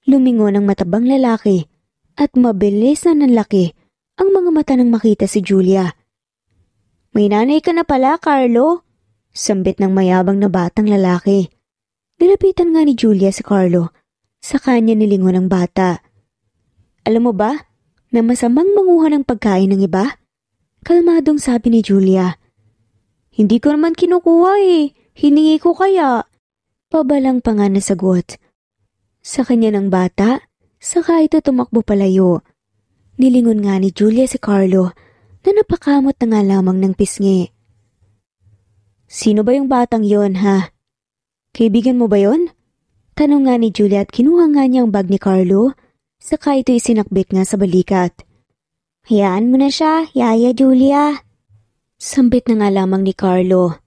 Lumingon ang matabang lalaki at mabilis na nanlaki ang mga mata nang makita si Julia. May nanay ka na pala, Carlo, sambit ng mayabang na batang lalaki. Nilapitan nga ni Julia si Carlo. Sa kanya nilingon ang bata. Alam mo ba na masamang manguha ng pagkain ng iba? Kalmadong sabi ni Julia. Hindi ko naman kinukuha hiningi ko kaya. Pabalang pa nga nasagot. Sa kanya ng bata, saka ito tumakbo palayo. Nilingon nga ni Julia si Carlo na napakamot na nga lamang ng pisngi. Sino ba yung batang yon, ha? Kaibigan mo ba yon? Tanong nga ni Julia at kinuha nga niya ang bag ni Carlo, saka ito isinakbit nga sa balikat. Hayaan mo na siya, Yaya Julia. Sambit na nga lamang ni Carlo.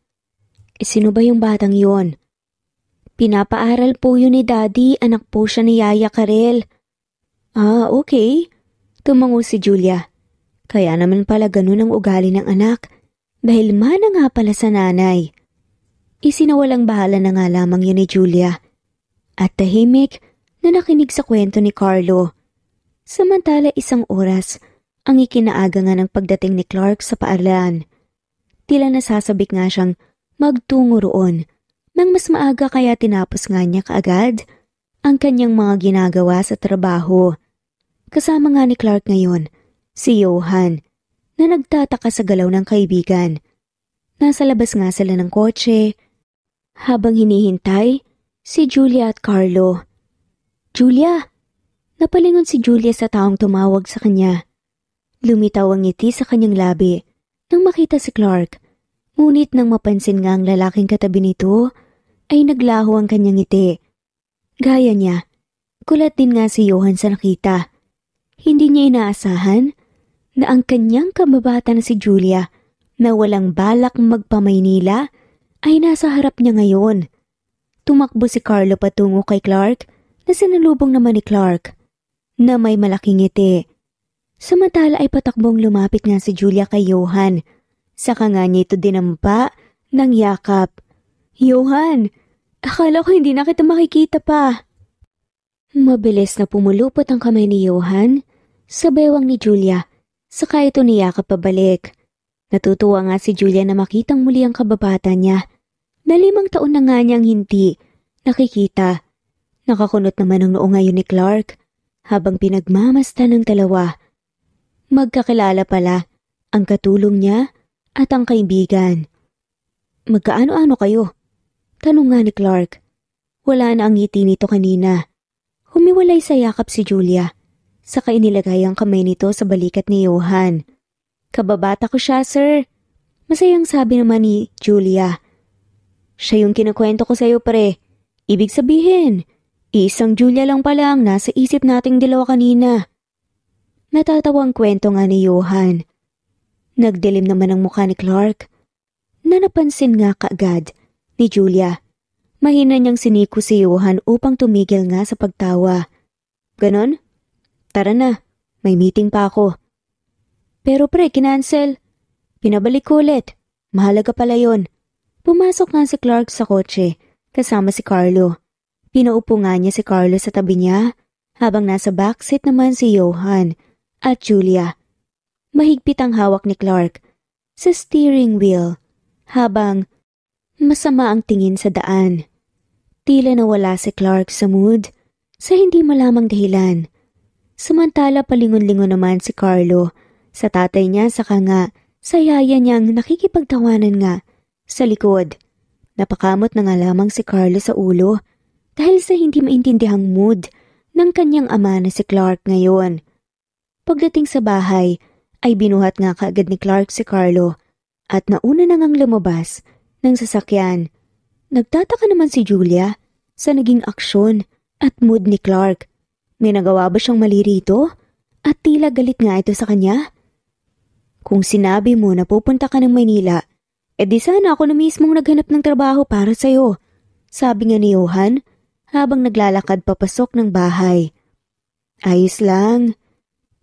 Sino ba yung batang yon? Pinapaaral po yun ni Daddy, anak po siya ni Yaya Karel. Ah, okay. Tumango si Julia. Kaya naman pala ganun ang ugali ng anak, dahil mana nga pala sa nanay. Isinawalang bahala na nga lamang yun ni Julia. At tahimik na nakinig sa kwento ni Carlo. Samantala 1 oras ang ikinaaga nga ng pagdating ni Clark sa paaralan. Tila nasasabik nga siyang magtungo roon. Nang mas maaga kaya tinapos nga niya kaagad ang kanyang mga ginagawa sa trabaho. Kasama nga ni Clark ngayon, si Johan, na nagtataka sa galaw ng kaibigan. Nasa labas nga sila ng kotse. Habang hinihintay, si Julia at Carlo. Julia! Napalingon si Julia sa taong tumawag sa kanya. Lumitaw ang ngiti sa kanyang labi nang makita si Clark. Ngunit nang mapansin nga ang lalaking katabi nito, ay naglaho ang kanyang ngiti. Gaya niya, kulat din nga si Johan sa nakita. Hindi niya inaasahan na ang kanyang kababata na si Julia na walang balak magpa-Maynila ay nasa harap niya ngayon. Tumakbo si Carlo patungo kay Clark na sinalubong naman ni Clark na may malaking ngiti. Samantala ay patakbong lumapit nga si Julia kay Johan. Saka nga niya ito dinampa ng yakap. Johan, akala ko hindi na kita makikita pa. Mabilis na pumulupot ang kamay ni Johan sa bewang ni Julia, saka ito niyakap pabalik. Natutuwa nga si Julia na makitang muli ang kababata niya, na 5 taon na nga niyang hindi nakikita. Nakakunot naman ang noo ngayon ni Clark, habang pinagmamasdan ng dalawa. Magkakilala pala ang katulong niya at ang kaibigan. Magkaano-ano kayo? Tanong nga ni Clark. Wala na ang ngiti nito kanina. Humiwalay sa yakap si Julia. Saka inilagay ang kamay nito sa balikat ni Johan. Kababata ko siya, sir. Masayang sabi naman ni Julia. Siya yung kinukwento ko sa'yo, pre. Ibig sabihin, isang Julia lang pala ang nasa isip nating dalawa kanina. Natatawang kwento nga ni Johan. Nagdilim naman ang mukha ni Clark, na napansin nga kaagad ni Julia. Mahina niyang siniko si Johan upang tumigil nga sa pagtawa. Ganon? Tara na, may meeting pa ako. Pero pre, kinansel. Pinabalik ko ulit. Mahalaga pala yon. Pumasok nga si Clark sa kotse, kasama si Carlo. Pinaupo nga niya si Carlo sa tabi niya, habang nasa backseat naman si Johan at Julia. Mahigpit ang hawak ni Clark sa steering wheel, habang masama ang tingin sa daan. Tila nawala si Clark sa mood sa hindi malamang dahilan. Samantala palingon-lingon naman si Carlo sa tatay niya, saka nga sa yaya niyang nakikipagtawanan nga sa likod. Napakamot na nga lamang si Carlo sa ulo dahil sa hindi maintindihang mood ng kanyang ama na si Clark ngayon. Pagdating sa bahay ay binuhat nga kaagad ni Clark si Carlo at nauna na ngang lumabas ng sasakyan. Nagtataka naman si Julia sa naging aksyon at mood ni Clark. May nagawa ba siyang mali rito? At tila galit nga ito sa kanya. Kung sinabi mo na pupunta ka ng Maynila, edi sana ako na mismong naghanap ng trabaho para sa'yo, sabi nga ni Johan habang naglalakad papasok ng bahay. Ayos lang.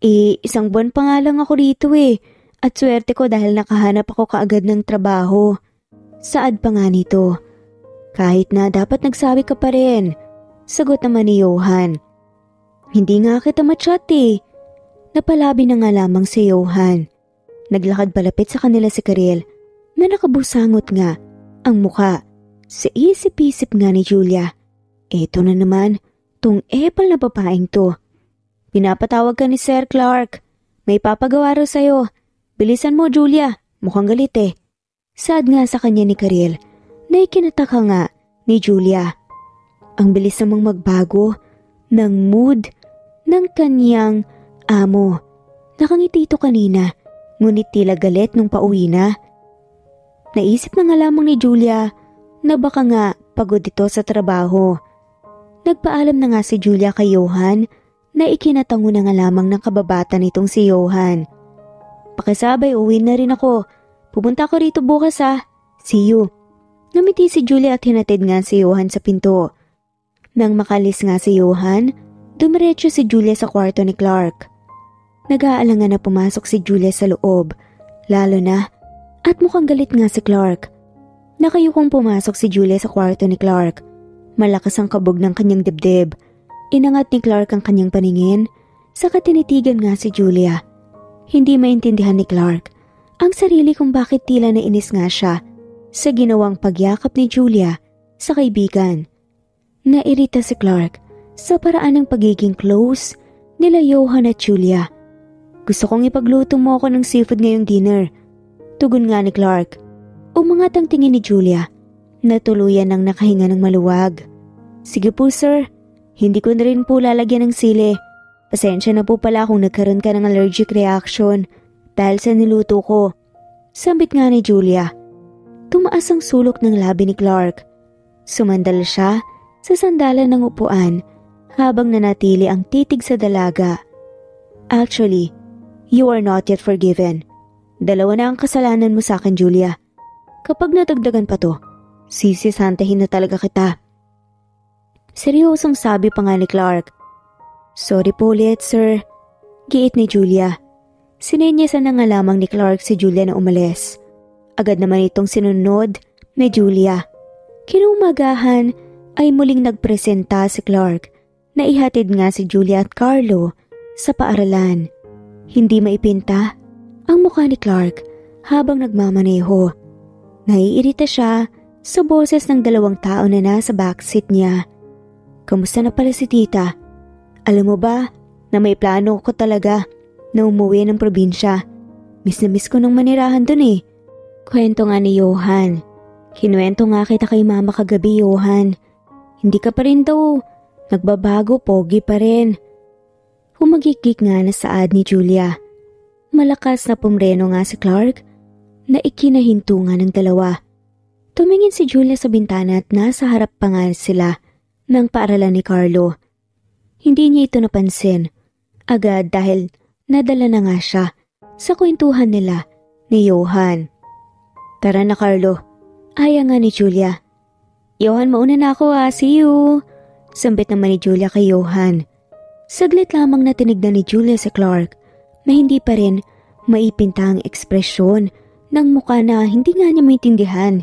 Isang buwan pa nga lang ako rito at swerte ko dahil nakahanap ako kaagad ng trabaho. Saad pa nga nito. Kahit na dapat nagsabi ka pa rin, sagot naman ni Johan. Hindi nga kita ma-chat Napalabi na nga lamang si Johan. Naglakad palapit sa kanila si Karel na nakabusangot nga ang muka. Sa isip-isip nga ni Julia, eto na naman, tong epal na babaeng to. Pinapatawag ka ni Sir Clark. May papagawa raw sa'yo. Bilisan mo, Julia. Mukhang galit eh. Saad nga sa kanya ni Karel na ikinataka nga ni Julia. Ang bilis namang magbago ng mood ng kanyang amo. Nakangiti ito kanina, ngunit tila galit nung pauwi na. Naisip na nga lamang ni Julia na baka nga pagod ito sa trabaho. Nagpaalam na nga si Julia kay Johan na ikinatango na nga lamang ng kababata nitong si Johan. Pakisabay, uwi na rin ako. Pupunta ko rito bukas ah. See you. Namiti si Julia at hinatid nga si Johan sa pinto. Nang makalis nga si Johan, dumiretso si Julia sa kwarto ni Clark. Nag-aalangan na pumasok si Julia sa loob, lalo na at mukhang galit nga si Clark. Nakayukong pumasok si Julia sa kwarto ni Clark. Malakas ang kabog ng kanyang dibdib. Inangat ni Clark ang kanyang paningin, saka tinitigan nga si Julia. Hindi maintindihan ni Clark ang sarili kung bakit tila nainis nga siya sa ginawang pagyakap ni Julia sa kaibigan. Nairita si Clark sa paraan ng pagiging close nila Johan at Julia. Gusto kong ipagluto mo ako ng seafood ngayong dinner. Tugon nga ni Clark. Umangat ang tingin ni Julia na tuluyan ng nakahinga ng maluwag. Sige po sir, hindi ko na rin po lalagyan ng sili. Pasensya na po pala kung nagkaroon ka ng allergic reaction dahil sa niluto ko. Sambit nga ni Julia. Tumaas ang sulok ng labi ni Clark. Sumandal siya sa sandalan ng upuan habang nanatili ang titig sa dalaga. Actually, you are not yet forgiven. Dalawa na ang kasalanan mo sa akin, Julia. Kapag nadagdagan pa to, sisisantahin na talaga kita. Seryosong sabi pa nga ni Clark. Sorry po ulit, sir. Giit ni Julia. Sinenyasan na nga lamang ni Clark si Julia na umalis. Agad naman itong sinunod ni Julia. Kinumagahan ay muling nagpresenta si Clark na ihatid nga si Julia at Carlo sa paaralan. Hindi maipinta ang mukha ni Clark habang nagmamaneho. Naiirita siya sa boses ng dalawang tao na nasa backseat niya. Kamusta na pala si tita? Alam mo ba na may plano ko talaga na umuwi ng probinsya. Miss na miss ko nang manirahan dun eh. Kwento nga ni Johan. Kinuwento nga kita kay mama kagabi, Johan. Hindi ka pa rin daw. Nagbabago, pogi pa rin. Humagikik nga na saad ni Julia. Malakas na pumreno nga si Clark na ikinahinto nga ng dalawa. Tumingin si Julia sa bintana at nasa harap pa nga sila ng paaralan ni Carlo. Hindi niya ito napansin agad dahil nadala na nga siya sa kwentuhan nila ni Johan. Tara na Carlo, aya nga ni Julia. Johan, mauna na ako see you. Sambit naman ni Julia kay Johan. Saglit lamang na tinignan ni Julia si Clark na hindi pa rin maipinta ang ekspresyon ng mukha na hindi nga niya maintindihan.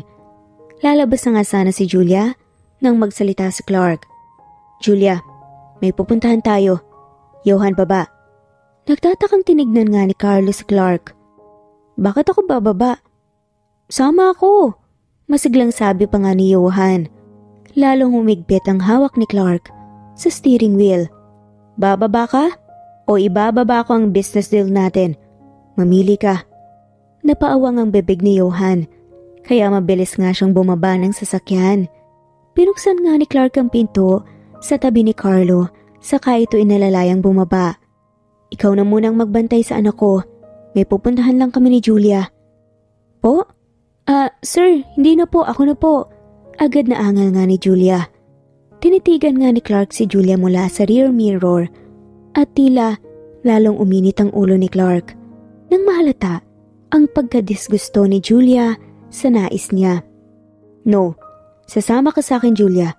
Lalabas na nga sana si Julia nang magsalita si Clark. Julia, may pupuntahan tayo. Johan, baba. Nagtatakang tinignan nga ni Carlo si Clark. Bakit ako bababa? Sama ako. Masiglang sabi pa nga ni Johan. Lalong humigpit ang hawak ni Clark sa steering wheel. Bababa ka? O ibababa ko ang business deal natin? Mamili ka. Napaawang ang bibig ni Johan, kaya mabilis nga siyang bumaba ng sasakyan. Pinuksan nga ni Clark ang pinto sa tabi ni Carlo, saka ito inalalayang bumaba. Ikaw na munang magbantay sa anak ko. May pupuntahan lang kami ni Julia. Po? Sir, hindi na po, ako na po. Agad na angal nga ni Julia. Tinitigan nga ni Clark si Julia mula sa rear mirror at tila lalong uminit ang ulo ni Clark nang mahalata ang pagkadisgusto ni Julia sa nais niya. No, sasama ka sa akin Julia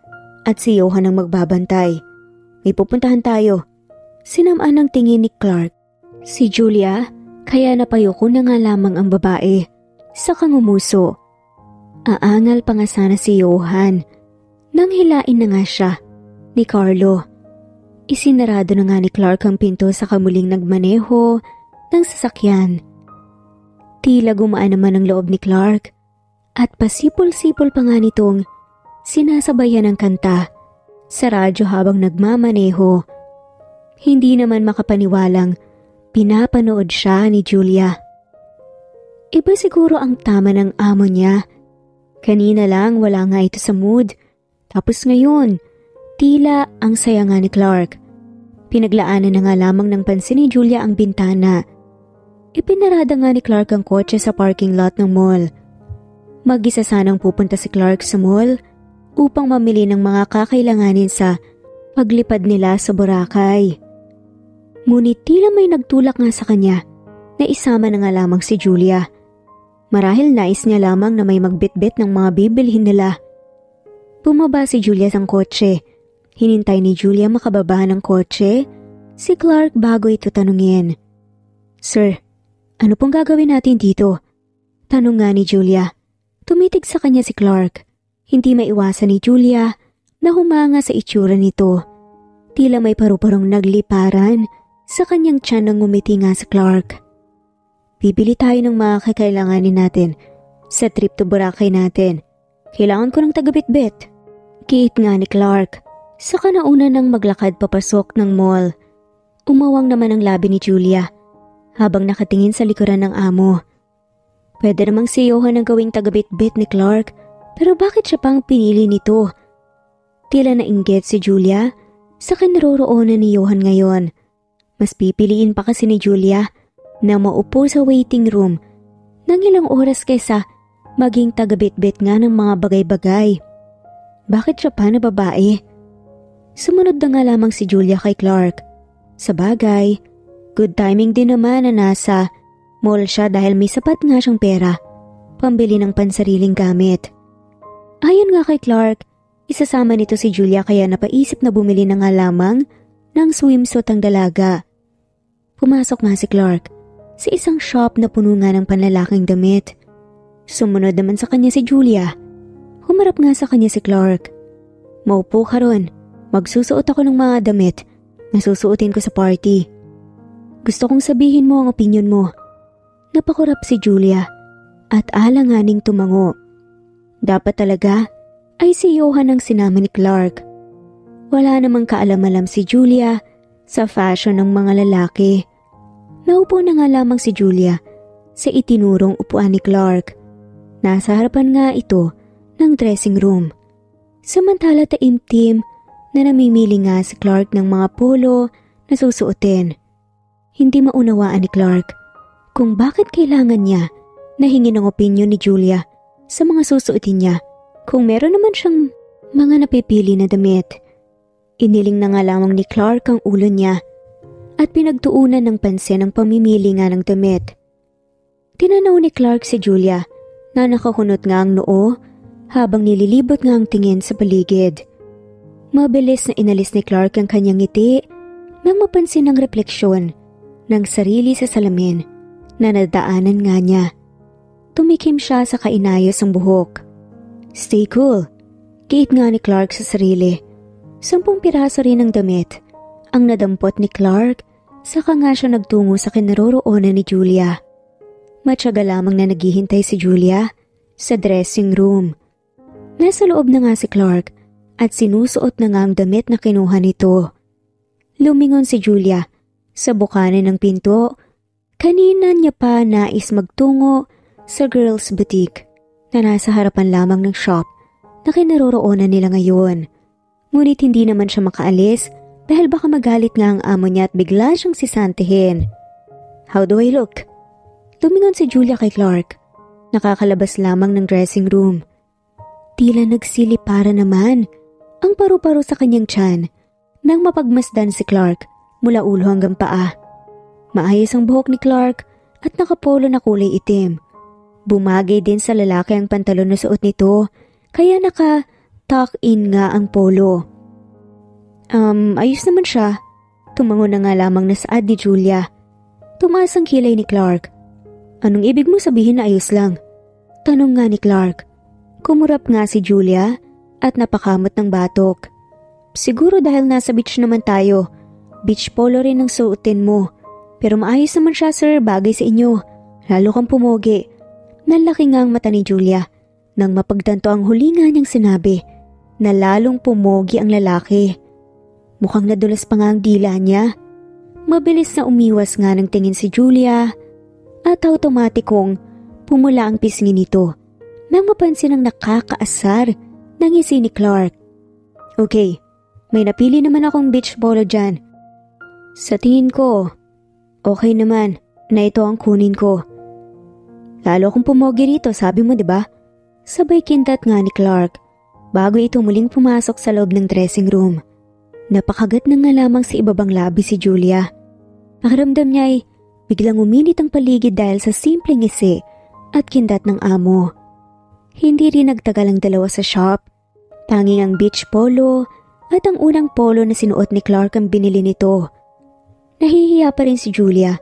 at si Johan ang magbabantay. May pupuntahan tayo. Sinamaan ng tingin ni Clark si Julia kaya napayuko na nga lamang ang babae. Saka ngumuso. Aangal pa nga sana si Johan nang hilain na nga siya ni Carlo. Isinarado na nga ni Clark ang pinto sa kamuling nagmaneho ng sasakyan. Tila gumaan naman ang loob ni Clark at pasipol-sipol pa nga nitong sinasabayan ng kanta sa radyo habang nagmamaneho. Hindi naman makapaniwalang pinapanood siya ni Julia. Iba siguro ang tama ng amo niya. Kanina lang wala nga ito sa mood. Tapos ngayon, tila ang saya nga ni Clark. Pinaglaanan na nga lamang ng pansin ni Julia ang bintana. Ipinarada nga ni Clark ang kotse sa parking lot ng mall. Mag-isa sanang pupunta si Clark sa mall upang mamili ng mga kakailanganin sa paglipad nila sa Boracay. Ngunit tila may nagtulak nga sa kanya na isama na nga lamang si Julia. Marahil nais niya lamang na may magbitbit ng mga bibilhin nila. Bumaba si Julia sa kotse. Hinintay ni Julia makababa ng kotse si Clark bago ito tanungin. "Sir, ano pong gagawin natin dito?" Tanong nga ni Julia. Tumitig sa kanya si Clark. Hindi maiwasan ni Julia na humanga sa itsura nito. Tila may paru-parong nagliparan sa kanyang tiyan nang ngumiti nga si Clark. "Bibili tayo ng mga kakailanganin natin sa trip to Boracay natin. Kailangan ko ng tagabitbit." Kiit nga ni Clark. Saka nauna nang maglakad papasok ng mall. Umawang naman ang labi ni Julia habang nakatingin sa likuran ng amo. Pwede namang siyohan ang gawing tagabitbit ni Clark, pero bakit siya pang pinili nito? Tila nainggit si Julia sa kinaroroonan ni Johan ngayon. Mas pipiliin pa kasi ni Julia na maupo sa waiting room ng ilang oras kaysa maging tagabitbit nga ng mga bagay-bagay. Bakit siya pa na babae? Sumunod na nga lamang si Julia kay Clark. Sa bagay, good timing din naman na nasa mall siya dahil may sapat nga siyang pera, pambili ng pansariling gamit. Ayon nga kay Clark, isasama nito si Julia kaya napaisip na bumili na nga lamang ng swimsuit ang dalaga. Pumasok nga si Clark sa isang shop na puno nga ng panlalaking damit. Sumunod naman sa kanya si Julia. Humarap nga sa kanya si Clark. "Maupo ka ron. Magsusuot ako ng mga damit na susuotin ko sa party. Gusto kong sabihin mo ang opinion mo." Napakurap si Julia at alanganing tumango. Dapat talaga ay si Johan ang sinama ni Clark. Wala namang kaalam-alam si Julia sa fashion ng mga lalaki. Naupo na nga lamang si Julia sa itinurong upuan ni Clark. Nasa harapan nga ito ng dressing room. Samantala taimtim na namimili nga si Clark ng mga polo na susuotin. Hindi maunawaan ni Clark kung bakit kailangan niya na hingin ng opinyon ni Julia sa mga susuotin niya kung meron naman siyang mga napipili na damit. Iniling na nga lamang ni Clark ang ulo niya at pinagtuunan ng pansin ang pamimili nga ng damit. Tinanaw ni Clark si Julia na nakahunot nga ang noo habang nililibot nga ang tingin sa paligid. Mabilis na inalis ni Clark ang kanyang ngiti nang mapansin ang refleksyon ng sarili sa salamin na nadaanan nga niya. Tumikim siya sa kainayos ang buhok. "Stay cool," kiit nga ni Clark sa sarili. 10 piraso rin ng damit ang nadampot ni Clark, saka nga siya nagtungo sa kinaroroonan ni Julia. Matyaga lamang na naghihintay si Julia sa dressing room. Nasa loob na nga si Clark at sinusuot na nga ang damit na kinuha nito. Lumingon si Julia sa bukanan ng pinto. Kanina niya pa nais magtungo sa girls' boutique na nasa harapan lamang ng shop na kinaroroonan nila ngayon. Ngunit hindi naman siya makaalis dahil baka magalit nga ang amo niya at bigla siyang sisantihin. "How do I look?" Lumingon si Julia kay Clark. Nakakalabas lamang ng dressing room. Tila nagsilipara naman ang paru-paro sa kanyang tiyan nang mapagmasdan si Clark mula ulo hanggang paa. Maayos ang buhok ni Clark at nakapolo na kulay itim. Bumagay din sa lalaki ang pantalon na suot nito kaya naka-tuck in nga ang polo. Ayos naman siya. Tumango na nga lamang na saad ni Julia. Tumaas ang kilay ni Clark. "Anong ibig mo sabihin na ayos lang?" Tanong nga ni Clark. Kumurap nga si Julia at napakamot ng batok. Siguro dahil nasa beach naman tayo. Beach polo rin ang suotin mo. Pero maayos naman siya, sir, bagay sa inyo. Lalo kang pumogi. Nalaki nga ang mata ni Julia nang mapagtanto ang hulinga niyang sinabi na lalong pumogi ang lalaki. Mukhang nadulas pa nga ang dila niya. Mabilis na umiwas nga ng tingin si Julia at automatikong pumula ang pisngi nito nang mapansin ang nakakaasar ng ngisi ni Clark. Okay, may napili naman akong beach polo dyan. Sa tingin ko, okay naman na ito ang kunin ko. Lalo akong pumogi rito, sabi mo diba? Sabay kindat nga ni Clark bago ito muling pumasok sa loob ng dressing room. Napakagat na nga lamang sa ibabang labi si Julia. Pakiramdam niya ay biglang uminit ang paligid dahil sa simpleng ngisi at kindat ng amo. Hindi rin nagtagal ang dalawa sa shop. Tanging ang beach polo at ang unang polo na sinuot ni Clark ang binili nito. Nahihiya pa rin si Julia,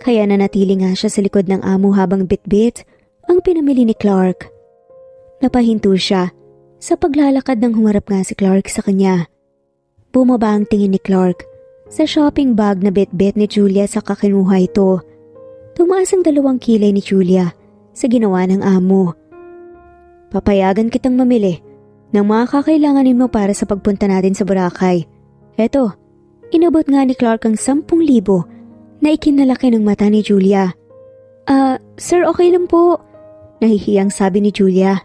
kaya nanatili nga siya sa likod ng amo habang bitbit ang pinamili ni Clark. Napahinto siya sa paglalakad nang humarap nga si Clark sa kanya. Bumaba ang tingin ni Clark sa shopping bag na bitbit ni Julia sa kakinuha ito. Tumaas ang 2 kilay ni Julia sa ginawa ng amo. Papayagan kitang mamili ng mga kakailanganin mo para sa pagpunta natin sa Boracay. Eto, inabot nga ni Clark ang 10,000 na ikinalaki ng mata ni Julia. Sir, okay lang po. Nahihiyang sabi ni Julia.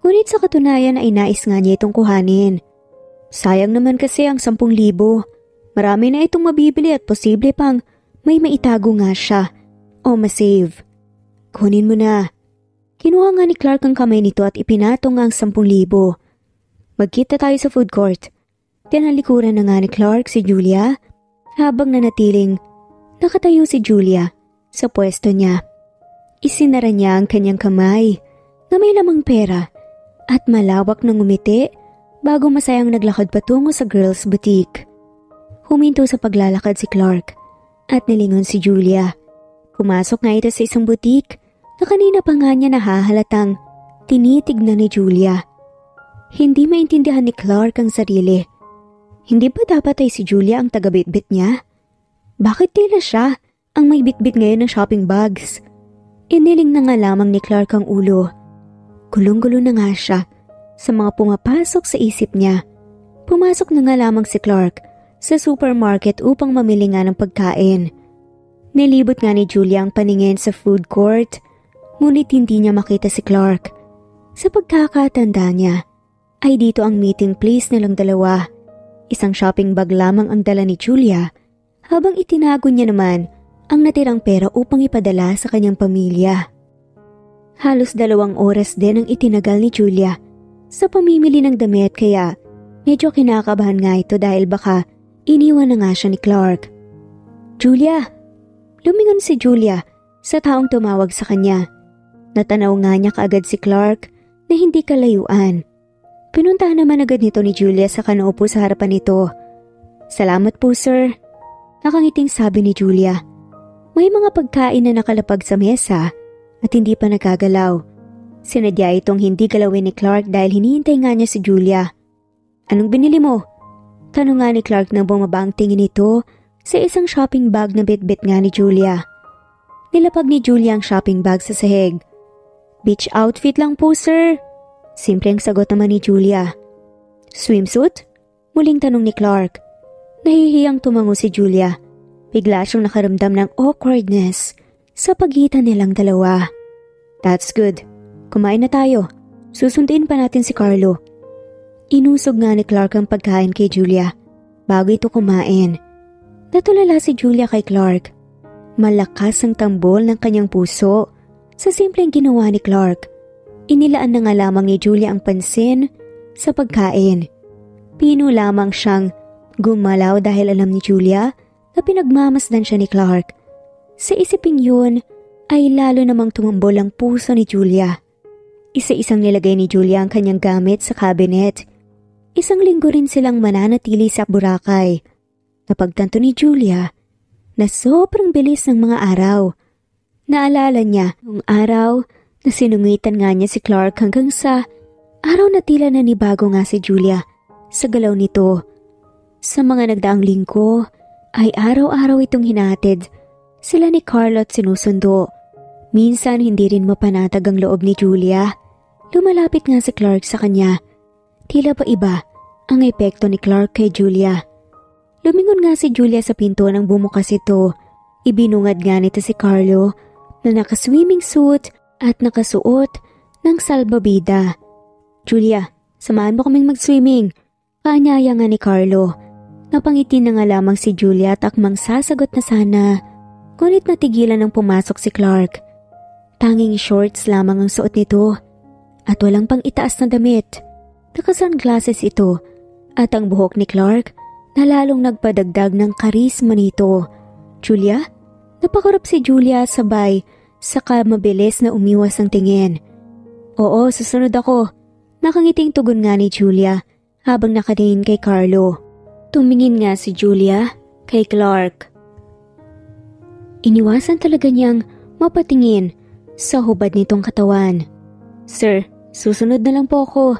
Ngunit sa katunayan ay nais nga niya itong kuhanin. Sayang naman kasi ang 10,000. Marami na itong mabibili at posible pang may maitago nga siya o masave. Kunin mo na. Kinuha nga ni Clark ang kamay nito at ipinatong nga ang 10,000. Magkita tayo sa food court. Tinalikuran na nga ni Clark si Julia habang nanatiling nakatayo si Julia sa pwesto niya. Isinara niya ang kanyang kamay na may lamang pera at malawak na ngumiti bago masayang naglakad patungo sa girls' boutique. Huminto sa paglalakad si Clark at nilingon si Julia. Pumasok nga ito sa isang boutique na kanina pa nga niya nahahalatang tinitignan ni Julia. Hindi maintindihan ni Clark ang sarili. Hindi ba dapat ay si Julia ang taga-bitbit niya? Bakit tila siya ang may bitbit ngayon ng shopping bags? Iniling na nga lamang ni Clark ang ulo. Gulong-gulo na nga siya sa mga pumapasok sa isip niya. Pumasok na nga lamang si Clark sa supermarket upang mamili nga ng pagkain. Nilibot nga ni Julia ang paningin sa food court, ngunit hindi niya makita si Clark. Sa pagkakatanda niya, ay dito ang meeting place nilang dalawa. Isang shopping bag lamang ang dala ni Julia, habang itinago niya naman ang natirang pera upang ipadala sa kanyang pamilya. Halos 2 oras din ang itinagal ni Julia sa pamimili ng damit kaya medyo kinakabahan nga ito dahil baka iniwan na nga siya ni Clark. Julia! Lumingon si Julia sa taong tumawag sa kanya. Natanaw nga niya kaagad si Clark na hindi kalayuan. Pinuntahan naman agad nito ni Julia sa kanaupo sa harapan nito. Salamat po, sir. Nakangiting sabi ni Julia. May mga pagkain na nakalapag sa mesa at hindi pa nagagalaw. Sinadya itong hindi galawin ni Clark dahil hinihintay nga niya si Julia. Anong binili mo? Tanong nga ni Clark nang bumaba ang tingin nito sa isang shopping bag na bitbit nga ni Julia. Nilapag ni Julia ang shopping bag sa sahig. Beach outfit lang po, sir. Simpleng sagot naman ni Julia. Swimsuit? Muling tanong ni Clark. Nahihiyang tumango si Julia. Bigla siyang nakaramdam ng awkwardness sa pagitan nilang dalawa. That's good. Kumain na tayo. Susundin pa natin si Carlo. Inusog nga ni Clark ang pagkain kay Julia bago ito kumain. Natulala si Julia kay Clark. Malakas ang tambol ng kanyang puso sa simpleng ginawa ni Clark. Inilaan na nga lamang ni Julia ang pansin sa pagkain. Pino lamang siyang gumalaw dahil alam ni Julia na pinagmamasdan siya ni Clark. Sa isiping yun ay lalo namang tumambol ang puso ni Julia. Isa-isang nilagay ni Julia ang kanyang gamit sa cabinet. 1 linggo rin silang mananatili sa Boracay. Napagtanto ni Julia na sobrang bilis ng mga araw. Naalala niya noong araw na sinungitan nga niya si Clark hanggang sa araw na tila nanibago nga si Julia sa galaw nito Sa mga nagdaang linggo ay araw-araw itong hinatid. Sila ni Carlo at sinusundo. Minsan hindi rin mapanatag ang loob ni Julia. Lumalapit nga si Clark sa kanya. Tila ba iba ang epekto ni Clark kay Julia. Lumingon nga si Julia sa pinto nang bumukas ito. Ibinungad nga nito si Carlo na naka-swimming suit at nakasuot ng salbabida. Julia, samahan mo kaming mag-swimming. Paanyaya nga ni Carlo. Napangiti na nga lamang si Julia at akmang sasagot na sana. Ngunit natigilan ng pumasok si Clark. Tanging shorts lamang ang suot nito at walang pang itaas na damit. Naka-sunglasses ito at ang buhok ni Clark na lalong nagpadagdag ng karisma nito. Julia? Napakarap si Julia sabay saka mabilis na umiwas ang tingin. Oo, susunod ako. Nakangiting tugon nga ni Julia habang nakatingin kay Carlo. Tumingin nga si Julia kay Clark. Iniwasan talaga niyang mapatingin sa hubad nitong katawan. Sir, susunod na lang po ako.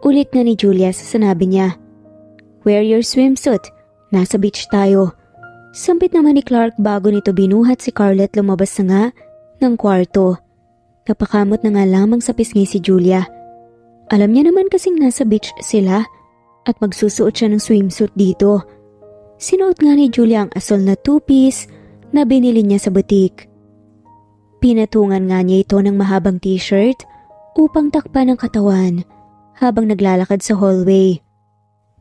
Ulit nga ni Julia sa sinabi niya. Wear your swimsuit. Nasa beach tayo. Sampit naman ni Clark bago nito binuhat si Carlo at lumabas na nga ng kwarto. Napakamot na nga lamang sa pisngi si Julia. Alam niya naman kasing nasa beach sila at magsusuot siya ng swimsuit dito. Sinuot nga ni Julia ang asol na two-piece na binili niya sa butik. Pinatungan nga niya ito ng mahabang t-shirt upang takpan ang katawan habang naglalakad sa hallway.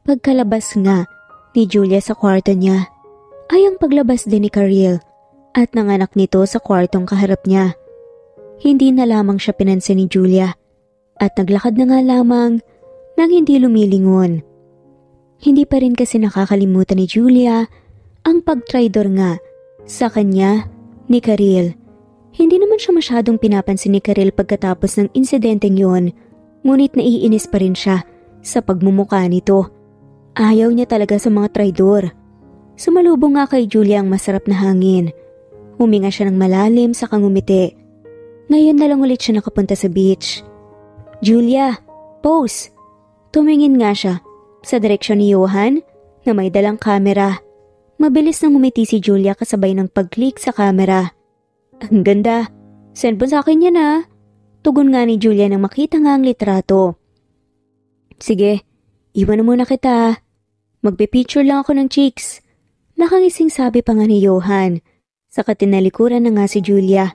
Pagkalabas nga ni Julia sa kwarto niya ay ang paglabas din ni Karil at ng anak nito sa kwartong kaharap niya. Hindi na lamang siya pinansin ni Julia at naglakad na nga lamang nang hindi lumilingon. Hindi pa rin kasi nakakalimutan ni Julia ang pagtraidor nga sa kanya ni Karil. Hindi naman siya masyadong pinapansin ni Karil pagkatapos ng insidenteng yun, ngunit naiinis pa rin siya sa pagmumukha nito. Ayaw niya talaga sa mga traidor. Sumalubong nga kay Julia ang masarap na hangin. Huminga siya ng malalim sa ngumiti. Ngayon na lang ulit siya nakapunta sa beach. Julia, pose! Tumingin nga siya sa direksyon ni Johan na may dalang kamera. Mabilis nang ngumiti si Julia kasabay ng pag-click sa kamera. Ang ganda. Send mo sa akin yan ha. Tugon nga ni Julia nang makita nga ang litrato. Sige, iwan na muna kita. Magpipicture lang ako ng cheeks. Nakangising sabi pa nga ni Johan. Saka tinalikuran na nga si Julia.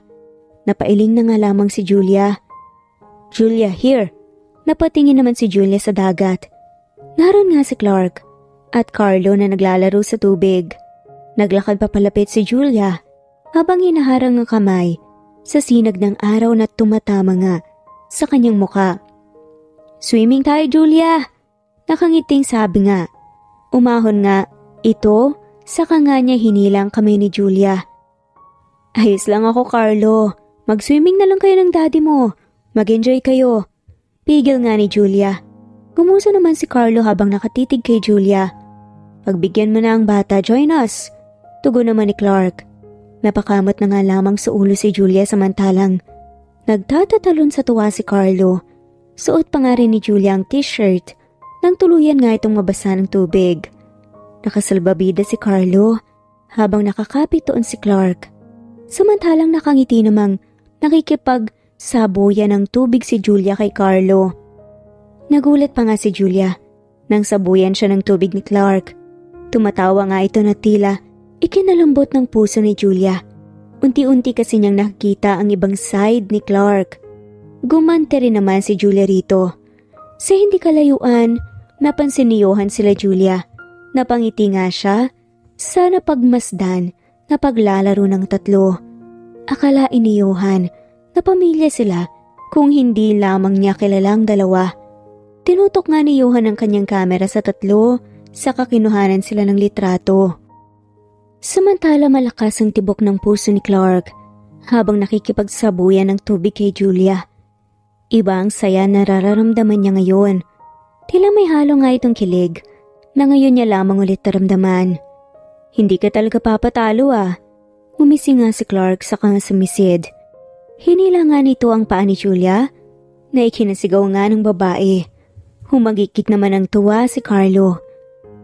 Napailing na nga lamang si Julia. Julia, here. Napatingin naman si Julia sa dagat. Naroon nga si Clark at Carlo na naglalaro sa tubig. Naglakad papalapit si Julia habang hinaharang ang kamay sa sinag ng araw na tumatama nga sa kanyang muka. Swimming tayo, Julia! Nakangiting sabi nga. Umahon nga ito, saka nga niya hinilang kamay ni Julia. Ayos lang ako, Carlo. Mag-swimming na lang kayo ng daddy mo. Mag-enjoy kayo. Pigil nga ni Julia. Gumuso naman si Carlo habang nakatitig kay Julia. Pagbigyan mo na ang bata, join us. Tugon naman ni Clark. Napakamot na nga lamang sa ulo si Julia samantalang nagtatatalon sa tuwa si Carlo. Suot pa nga rin ni Julia ang t-shirt nang tuluyan nga itong mabasa ng tubig. Nakasalbabida si Carlo habang nakakapit doon si Clark. Samantalang nakangiti namang nakikipagsabuyan ng tubig si Julia kay Carlo. Nagulat pa nga si Julia nang sabuyan siya ng tubig ni Clark. Tumatawa nga ito na tila ikinalambot ng puso ni Julia. Unti-unti kasi niyang nakikita ang ibang side ni Clark. Gumante rin naman si Julia rito. Sa hindi kalayuan, napansin ni Johan sila Julia. Napangiti nga siya sa napagmasdan na paglalaro ng tatlo. Akalain ni Johan na pamilya sila kung hindi lamang niya kilalang dalawa. Tinutok nga ni Johan ang kanyang kamera sa tatlo, saka kinuhanan sila ng litrato. Samantala malakas ang tibok ng puso ni Clark habang nakikipagsabuyan ng tubig kay Julia. Iba ang saya na nararamdaman niya ngayon. Tila may halo nga itong kilig na ngayon niya lamang ulit naramdaman. Hindi ka talaga papatalo ah. Umisi nga si Clark saka sumisid. Hinila nga nito ang paa ni Julia na ikinasigaw nga ng babae. Humagikik naman ang tuwa si Carlo.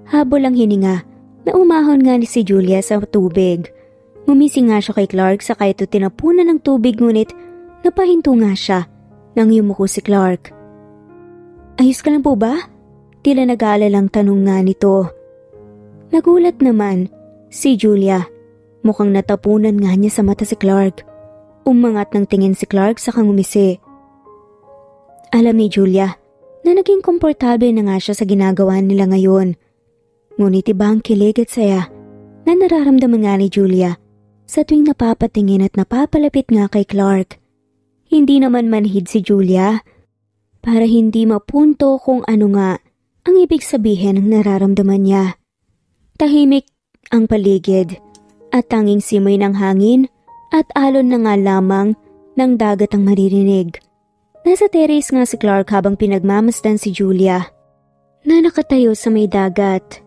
Habol ang hininga na umahon nga ni si Julia sa tubig. Ngumising nga siya kay Clark saka ito tinapunan ng tubig ngunit napahinto nga siya nang yumuko si Clark. Ayos ka lang po ba? Tila nag-aalalang tanong nga nito. Nagulat naman si Julia. Mukhang natapunan nga niya sa mata si Clark. Umangat ng tingin si Clark saka ngumisi. Alam ni Julia na naging komportable na nga siya sa ginagawa nila ngayon. Ngunit iba ang kilig at saya na nararamdaman nga ni Julia sa tuwing napapatingin at napapalapit nga kay Clark. Hindi naman manhid si Julia para hindi mapunto kung ano nga ang ibig sabihin ng nararamdaman niya. Tahimik ang paligid at tanging simoy ng hangin at alon na nga lamang ng dagat ang maririnig. Nasa terrace nga si Clark habang pinagmamasdan si Julia na nakatayo sa may dagat.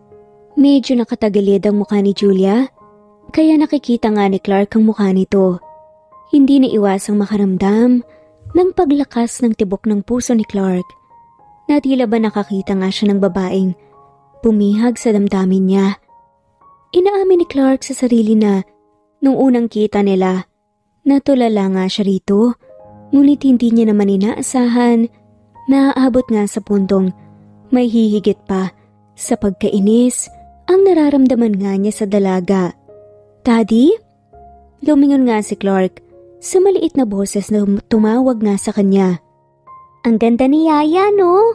Medyo nakatagilid ang mukha ni Julia, kaya nakikita nga ni Clark ang mukha nito. Hindi na iwasang makaramdam ng paglakas ng tibok ng puso ni Clark. Na tila ba nakakita nga siya ng babaeng bumihag sa damdamin niya. Inaamin ni Clark sa sarili na nung unang kita nila, natulala nga siya rito, ngunit hindi niya naman inaasahan na aabot nga sa puntong may hihigit pa sa pagkainis ang nararamdaman nga niya sa dalaga. Daddy? Lumingon nga si Clark sa maliit na boses na tumawag nga sa kanya.
Ang ganda ni Yaya, no?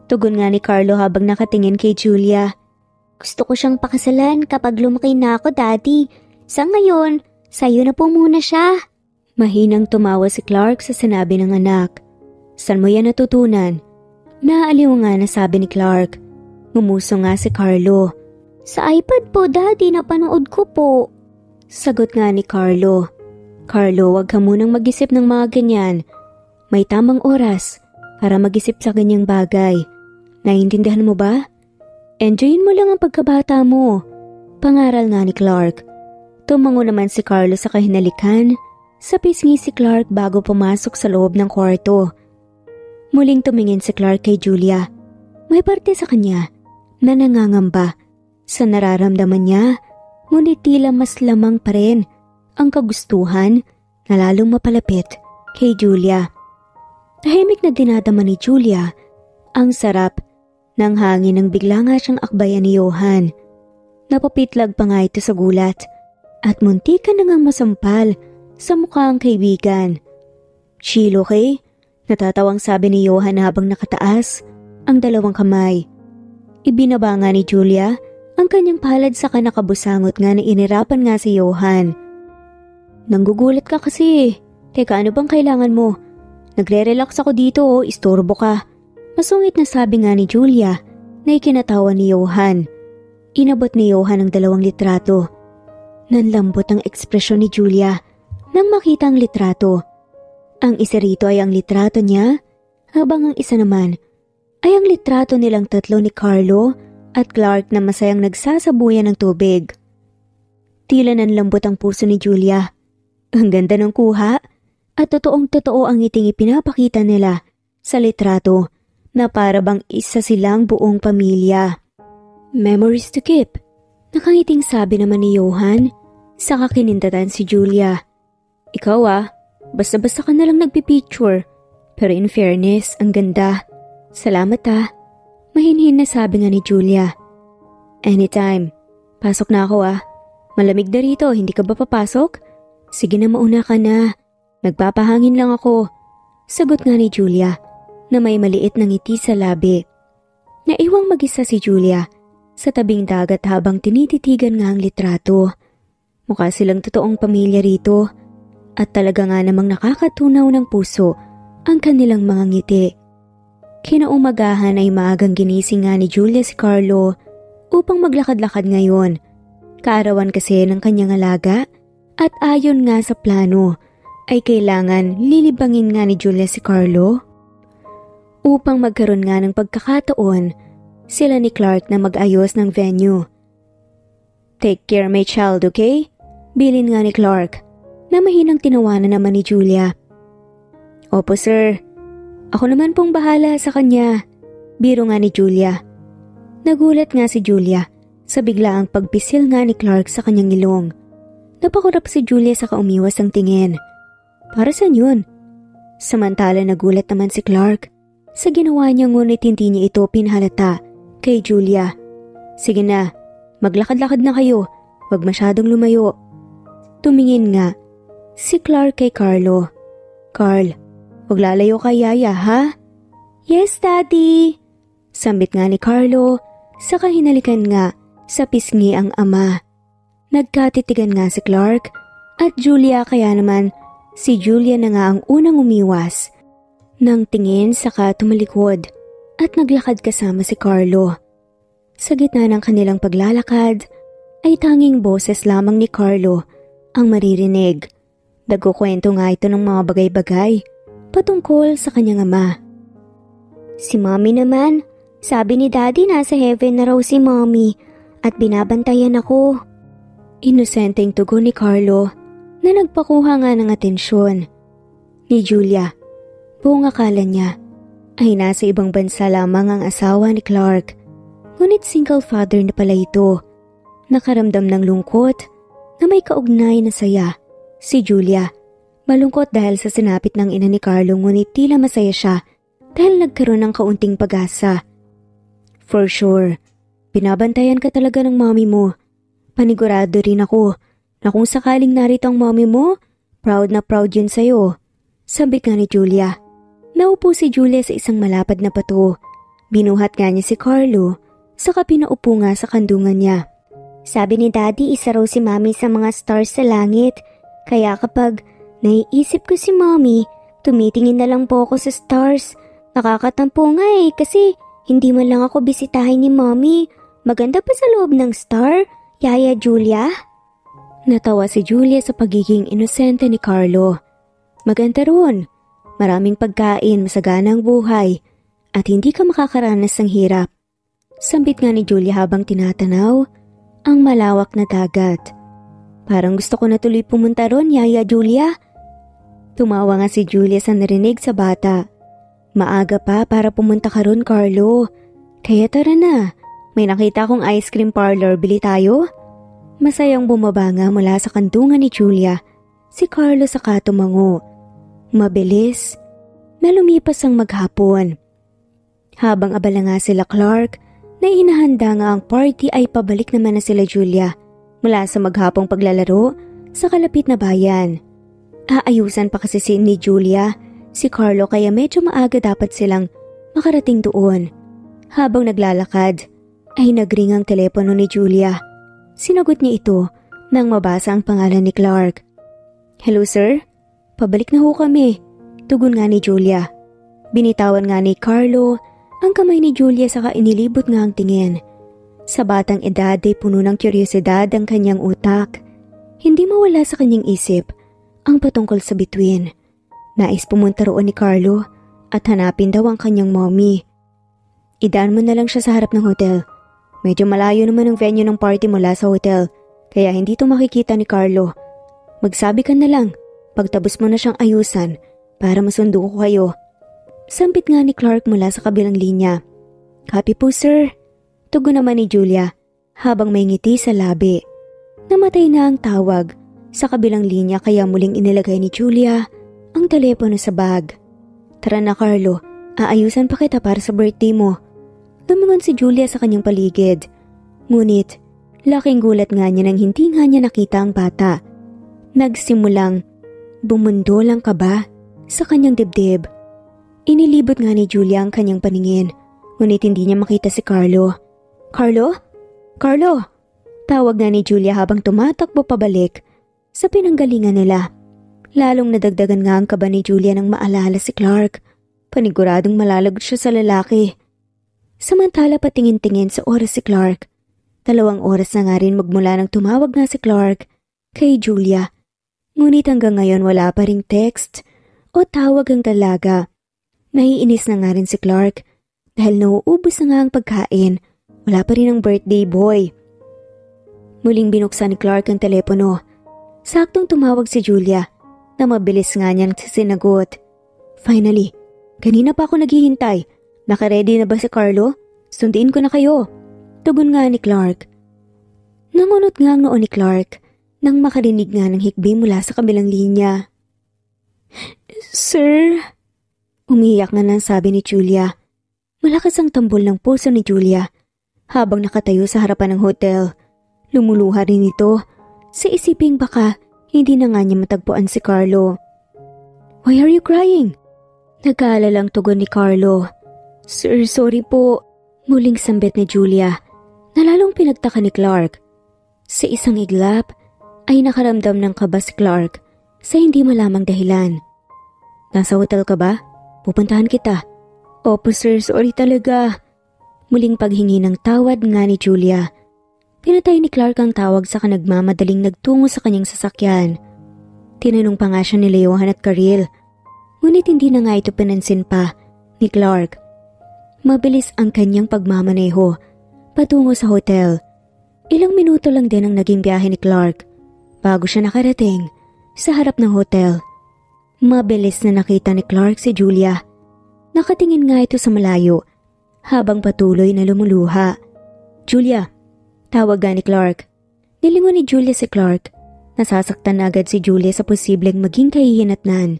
Tugon nga ni Carlo habang nakatingin kay Julia.
Gusto ko siyang pakasalan kapag lumaki na ako, Daddy. Sa ngayon, sa'yo na po muna siya.
Mahinang tumawa si Clark sa sinabi ng anak. Saan mo yan natutunan? Naaliw nga na sabi ni Clark. Ngumuso nga si Carlo.
Sa iPad po, Daddy, napanood ko po.
Sagot nga ni Carlo. Carlo, wag ka munang mag-isip ng mga ganyan. May tamang oras para mag-isip sa ganyang bagay. Naiintindihan mo ba? Enjoyin mo lang ang pagkabata mo. Pangaral nga ni Clark. Tumango naman si Carlo sa kahinalikan. Sa pisngi si Clark bago pumasok sa loob ng kwarto. Muling tumingin si Clark kay Julia. May parte sa kanya na nangangamba sa nararamdaman niya, ngunit tila mas lamang pa rin ang kagustuhan na lalong mapalapit kay Julia. Tahimik na dinadama ni Julia ang sarap ng hangin nang bigla nga siyang akbayan ni Johan. Napapitlag pa nga ito sa gulat at muntikan na ngang masampal sa mukha ang kaibigan. Chill, okay? Natatawang sabi ni Johan habang nakataas ang dalawang kamay. Ibinaba nga ni Julia ang kanyang palad sa kanakabusangot nga na inirapan nga si Johan. Nanggugulat ka kasi. Teka, ano bang kailangan mo? Nagre-relax ako dito o istorbo ka. Masungit na sabi nga ni Julia na ikinatawa ni Johan. Inabot ni Johan ang 2 litrato. Nanlambot ang ekspresyon ni Julia nang makita ang litrato. Ang isa rito ay ang litrato niya, habang ang isa naman ay ang litrato nilang tatlo ni Carlo at Clark na masayang nagsasabuyan ng tubig. Tila nanlambot ang puso ni Julia. Ang ganda ng kuha at totoong-totoo ang ngiting ipinapakita nila sa litrato na para bang isa silang buong pamilya. Memories to keep. Nakangiting sabi naman ni Johan sa kakinindatan si Julia. Ikaw basta-basta ka nalang nagpipicture. Pero in fairness, ang ganda. Salamat Mahinhin na sabi nga ni Julia. Anytime. Pasok na ako Malamig na rito, hindi ka ba papasok? Sige na, mauna ka na. Nagpapahangin lang ako. Sagot nga ni Julia na may maliit na ngiti sa labi. Naiwang mag-isa si Julia sa tabing dagat habang tinititigan nga ang litrato. Mukha silang totoong pamilya rito at talaga nga namang nakakatunaw ng puso ang kanilang mga ngiti. Kinaumagahan ay maagang ginising nga ni Julia si Carlo upang maglakad-lakad ngayon. Kaarawan kasi ng kanyang alaga at ayon nga sa plano ay kailangan lilibangin nga ni Julia si Carlo upang magkaroon nga ng pagkakataon sila ni Clark na mag-ayos ng venue. Take care my child, okay? Bilin nga ni Clark na mahinang tinawanan naman ni Julia. Opo sir. Ako naman pong bahala sa kanya. Biro nga ni Julia. Nagulat nga si Julia sa biglaang pagpisil nga ni Clark sa kanyang ilong. Napakurap si Julia sa kaumiwas ang tingin. Para saan yun? Samantala nagulat naman si Clark sa ginawa niya, ngunit hindi niya ito pinhalata kay Julia. Sige na, maglakad-lakad na kayo, huwag masyadong lumayo. Tumingin nga si Clark kay Carlo. Carl, huwag lalayo kay Yaya ha? Yes, Daddy. Sambit nga ni Carlo, saka hinalikan nga sa pisngi ang ama. Nagkatitigan nga si Clark at Julia, kaya naman si Julia na nga ang unang umiwas. Nang tingin saka tumalikod at naglakad kasama si Carlo. Sa gitna ng kanilang paglalakad ay tanging boses lamang ni Carlo ang maririnig. Nagkukwento nga ito ng mga bagay-bagay patungkol sa kanyang ama. Si Mommy naman, sabi ni Daddy nasa heaven na raw si Mommy at binabantayan ako. Inosenteng tugon ni Carlo na nagpakuha nga ng atensyon ni Julia. Buong akala niya ay nasa ibang bansa lamang ang asawa ni Clark, ngunit single father na pala ito. Nakaramdam ng lungkot na may kaugnay na saya si Julia. Malungkot dahil sa sinapit ng ina ni Carlo, ngunit tila masaya siya dahil nagkaroon ng kaunting pag-asa. For sure, binabantayan ka talaga ng mommy mo. Panigurado rin ako na kung sakaling narito ang mommy mo, proud na proud yun sa'yo. Sabik nga ni Julia. Naupo si Julia sa isang malapad na pato. Binuhat nga niya si Carlo, saka pinaupo nga sa kandungan niya. Sabi ni Daddy, isa raw si Mommy sa mga stars sa langit. Kaya kapag naiisip ko si Mommy, tumitingin na lang po ako sa stars. Nakakatampo nga kasi hindi man lang ako bisitahin ni Mommy. Maganda pa sa loob ng star, Yaya Julia. Natawa si Julia sa pagiging inosente ni Carlo. Maganda ron. Maraming pagkain, masaganang buhay, at hindi ka makakaranas ng hirap. Sambit nga ni Julia habang tinatanaw ang malawak na dagat. Parang gusto ko na tuloy pumunta ron, Yaya Julia. Tumawa nga si Julia sa narinig sa bata. Maaga pa para pumunta ka ron, Carlo. Kaya tara na, may nakita kong ice cream parlor, bili tayo? Masayang bumaba nga mula sa kandungan ni Julia si Carlo saka tumango. Mabilis na lumipas ang maghapon. Habang abala nga sila Clark na inahanda nga ang party, ay pabalik naman na sila Julia mula sa maghapong paglalaro sa kalapit na bayan. Aayusan pa kasi ni Julia si Carlo, kaya medyo maaga dapat silang makarating doon. Habang naglalakad ay nagring ang telepono ni Julia. Sinagot niya ito nang mabasa ang pangalan ni Clark. Hello sir? Pabalik na ho kami, tugon nga ni Julia. Binitawan nga ni Carlo ang kamay ni Julia saka inilibot nga ang tingin. Sa batang edad ay puno ng kuryosidad ang kanyang utak. Hindi mawala sa kanyang isip ang patungkol sa bituin. Nais pumunta roon ni Carlo at hanapin daw ang kanyang mommy. Idaan mo na lang siya sa harap ng hotel. Medyo malayo naman ang venue ng party mula sa hotel, kaya hindi to makikita ni Carlo. Magsabi ka na lang pagtabos mo na siyang ayusan para masundo ko kayo. Sampit nga ni Clark mula sa kabilang linya. Copy po sir, tugon naman ni Julia habang may ngiti sa labi. Namatay na ang tawag sa kabilang linya, kaya muling inilagay ni Julia ang telepono sa bag. Tara na Carlo, aayusan pa kita para sa birthday mo. Lumingon si Julia sa kanyang paligid. Ngunit laking gulat nga niya nang hindi nga niya nakita ang bata. Nagsimulang bumundol ang kaba sa kanyang dibdib. Inilibot nga ni Julia ang kanyang paningin, ngunit hindi niya makita si Carlo. Carlo? Carlo! Tawag nga ni Julia habang tumatakbo pabalik sa pinanggalingan nila. Lalong nadagdagan nga ang kaba ni Julia nang maalala si Clark. Paniguradong malalagot siya sa lalaki. Samantala patingin-tingin sa oras si Clark. 2 oras na nga rin magmula nang tumawag na si Clark kay Julia. Ngunit hanggang ngayon wala pa ring text o tawag ang dalaga. Naiinis na nga rin si Clark dahil nauubos na nga ang pagkain. Wala pa rin ang birthday boy. Muling binuksan ni Clark ang telepono. Saktong tumawag si Julia na mabilis nga niyang sinagot. Finally, kanina pa ako naghihintay. Nakaredy na ba si Carlo? Sundiin ko na kayo. Tugon nga ni Clark. Nangunot nga ang noo ni Clark nang makarinig nga ng hikbi mula sa kabilang linya. Sir? Umiyak na nang sabi ni Julia. Malakas ang tambol ng puso ni Julia habang nakatayo sa harapan ng hotel. Lumuluha rin ito sa isiping baka hindi na nga niya matagpuan si Carlo. Why are you crying? Nag-aalalang tugon ni Carlo. Sir, sorry po. Muling sambit ni Julia na lalong pinagtaka ni Clark. Sa isang iglap ay nakaramdam ng kaba si Clark sa hindi malamang dahilan. Nasa hotel ka ba? Pupuntahan kita. Opo sir, sorry talaga. Muling paghingi ng tawad nga ni Julia. Pinatay ni Clark ang tawag sa nagmamadaling nagtungo sa kanyang sasakyan. Tinanong pa nga siya ni Johan at Karil. Ngunit hindi na nga ito pinansin pa ni Clark. Mabilis ang kanyang pagmamaneho patungo sa hotel. Ilang minuto lang din ang naging biyahe ni Clark bago siya nakarating sa harap ng hotel. Mabilis na nakita ni Clark si Julia. Nakatingin nga ito sa malayo habang patuloy na lumuluha. Julia, tawag nga ni Clark. Nilingon ni Julia si Clark. Nasasaktan na agad si Julia sa posibleng maging kahihinatnan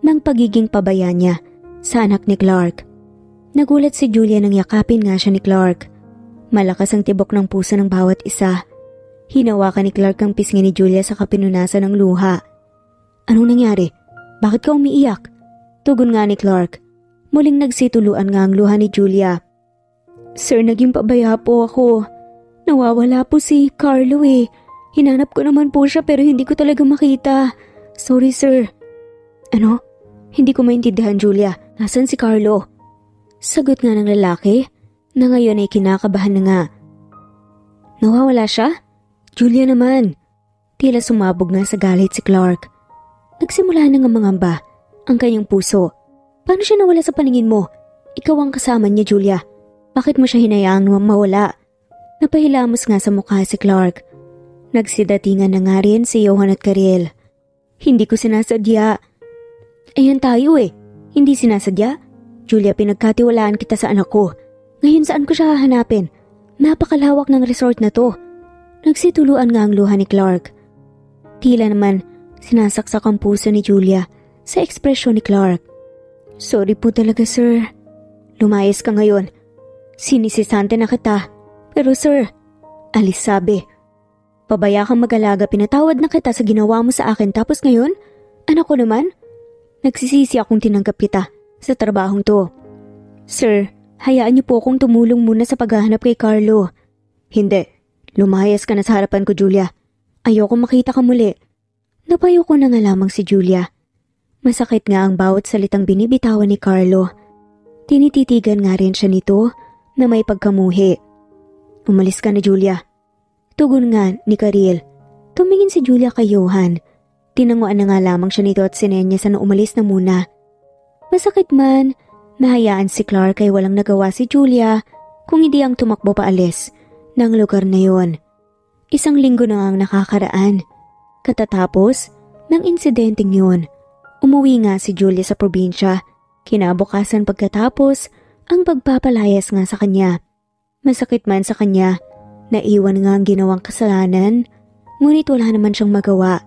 ng pagiging pabaya niya sa anak ni Clark. Nagulat si Julia nang yakapin nga siya ni Clark. Malakas ang tibok ng puso ng bawat isa. Hinawakan ni Clark ang pisngi ni Julia sa kapinunasan ng luha. Anong nangyari? Bakit ka umiiyak? Tugon nga ni Clark. Muling nagsituluan nga ang luha ni Julia. Sir, naging pabaya po ako. Nawawala po si Carlo eh. Hinanap ko naman po siya pero hindi ko talaga makita. Sorry sir. Ano? Hindi ko maintindihan, Julia. Nasaan si Carlo? Sagot nga ng lalaki na ngayon ay kinakabahan na nga. Nawawala siya? Julia naman. Tila sumabog nga sa galit si Clark. Nagsimula na nga mangamba ang kanyang puso. Paano siya nawala sa paningin mo? Ikaw ang kasama niya, Julia. Bakit mo siya hinayaang mawala? Napahilamos nga sa mukha si Clark. Nagsidatingan na nga rin si Johan at Karil. Hindi ko sinasadya. Ayan tayo eh. Hindi sinasadya? Julia, pinagkatiwalaan kita sa anak ko. Ngayon saan ko siya hahanapin? Napakalawak ng resort na to. Nagsituluan nga ang luha ni Clark. Tila naman sinasaksak ang puso ni Julia sa ekspresyon ni Clark. Sorry po talaga sir. Lumayas ka ngayon. Sinisisante na kita. Pero sir, alis sabi. Pabaya kang mag-alaga, pinatawad na kita sa ginawa mo sa akin tapos ngayon, anak ko naman? Nagsisisi akong tinanggap kita sa trabahong to. Sir, hayaan niyo po akong tumulong muna sa paghahanap kay Carlo. Hindi. Lumayas ka na sa harapan ko, Julia. Ayoko makita ka muli. Napayo ko na nga lamang si Julia. Masakit nga ang bawat salitang binibitawan ni Carlo. Tinititigan nga rin siya nito na may pagkamuhi. Umalis ka na, Julia. Tugon nga ni Karil. Tumingin si Julia kay Johan. Tinanguan na nga lamang siya nito at sinenyas na umalis na muna. Masakit man, nahayaan si Clark ay walang nagawa si Julia kung hindi ang tumakbo paalis ng lugar na yon. Isang linggo na ang nakakaraan. Katatapos ng insidenteng yun, umuwi nga si Julia sa probinsya. Kinabukasan pagkatapos ang pagpapalayas nga sa kanya. Masakit man sa kanya, naiwan nga ang ginawang kasalanan, ngunit wala naman siyang magawa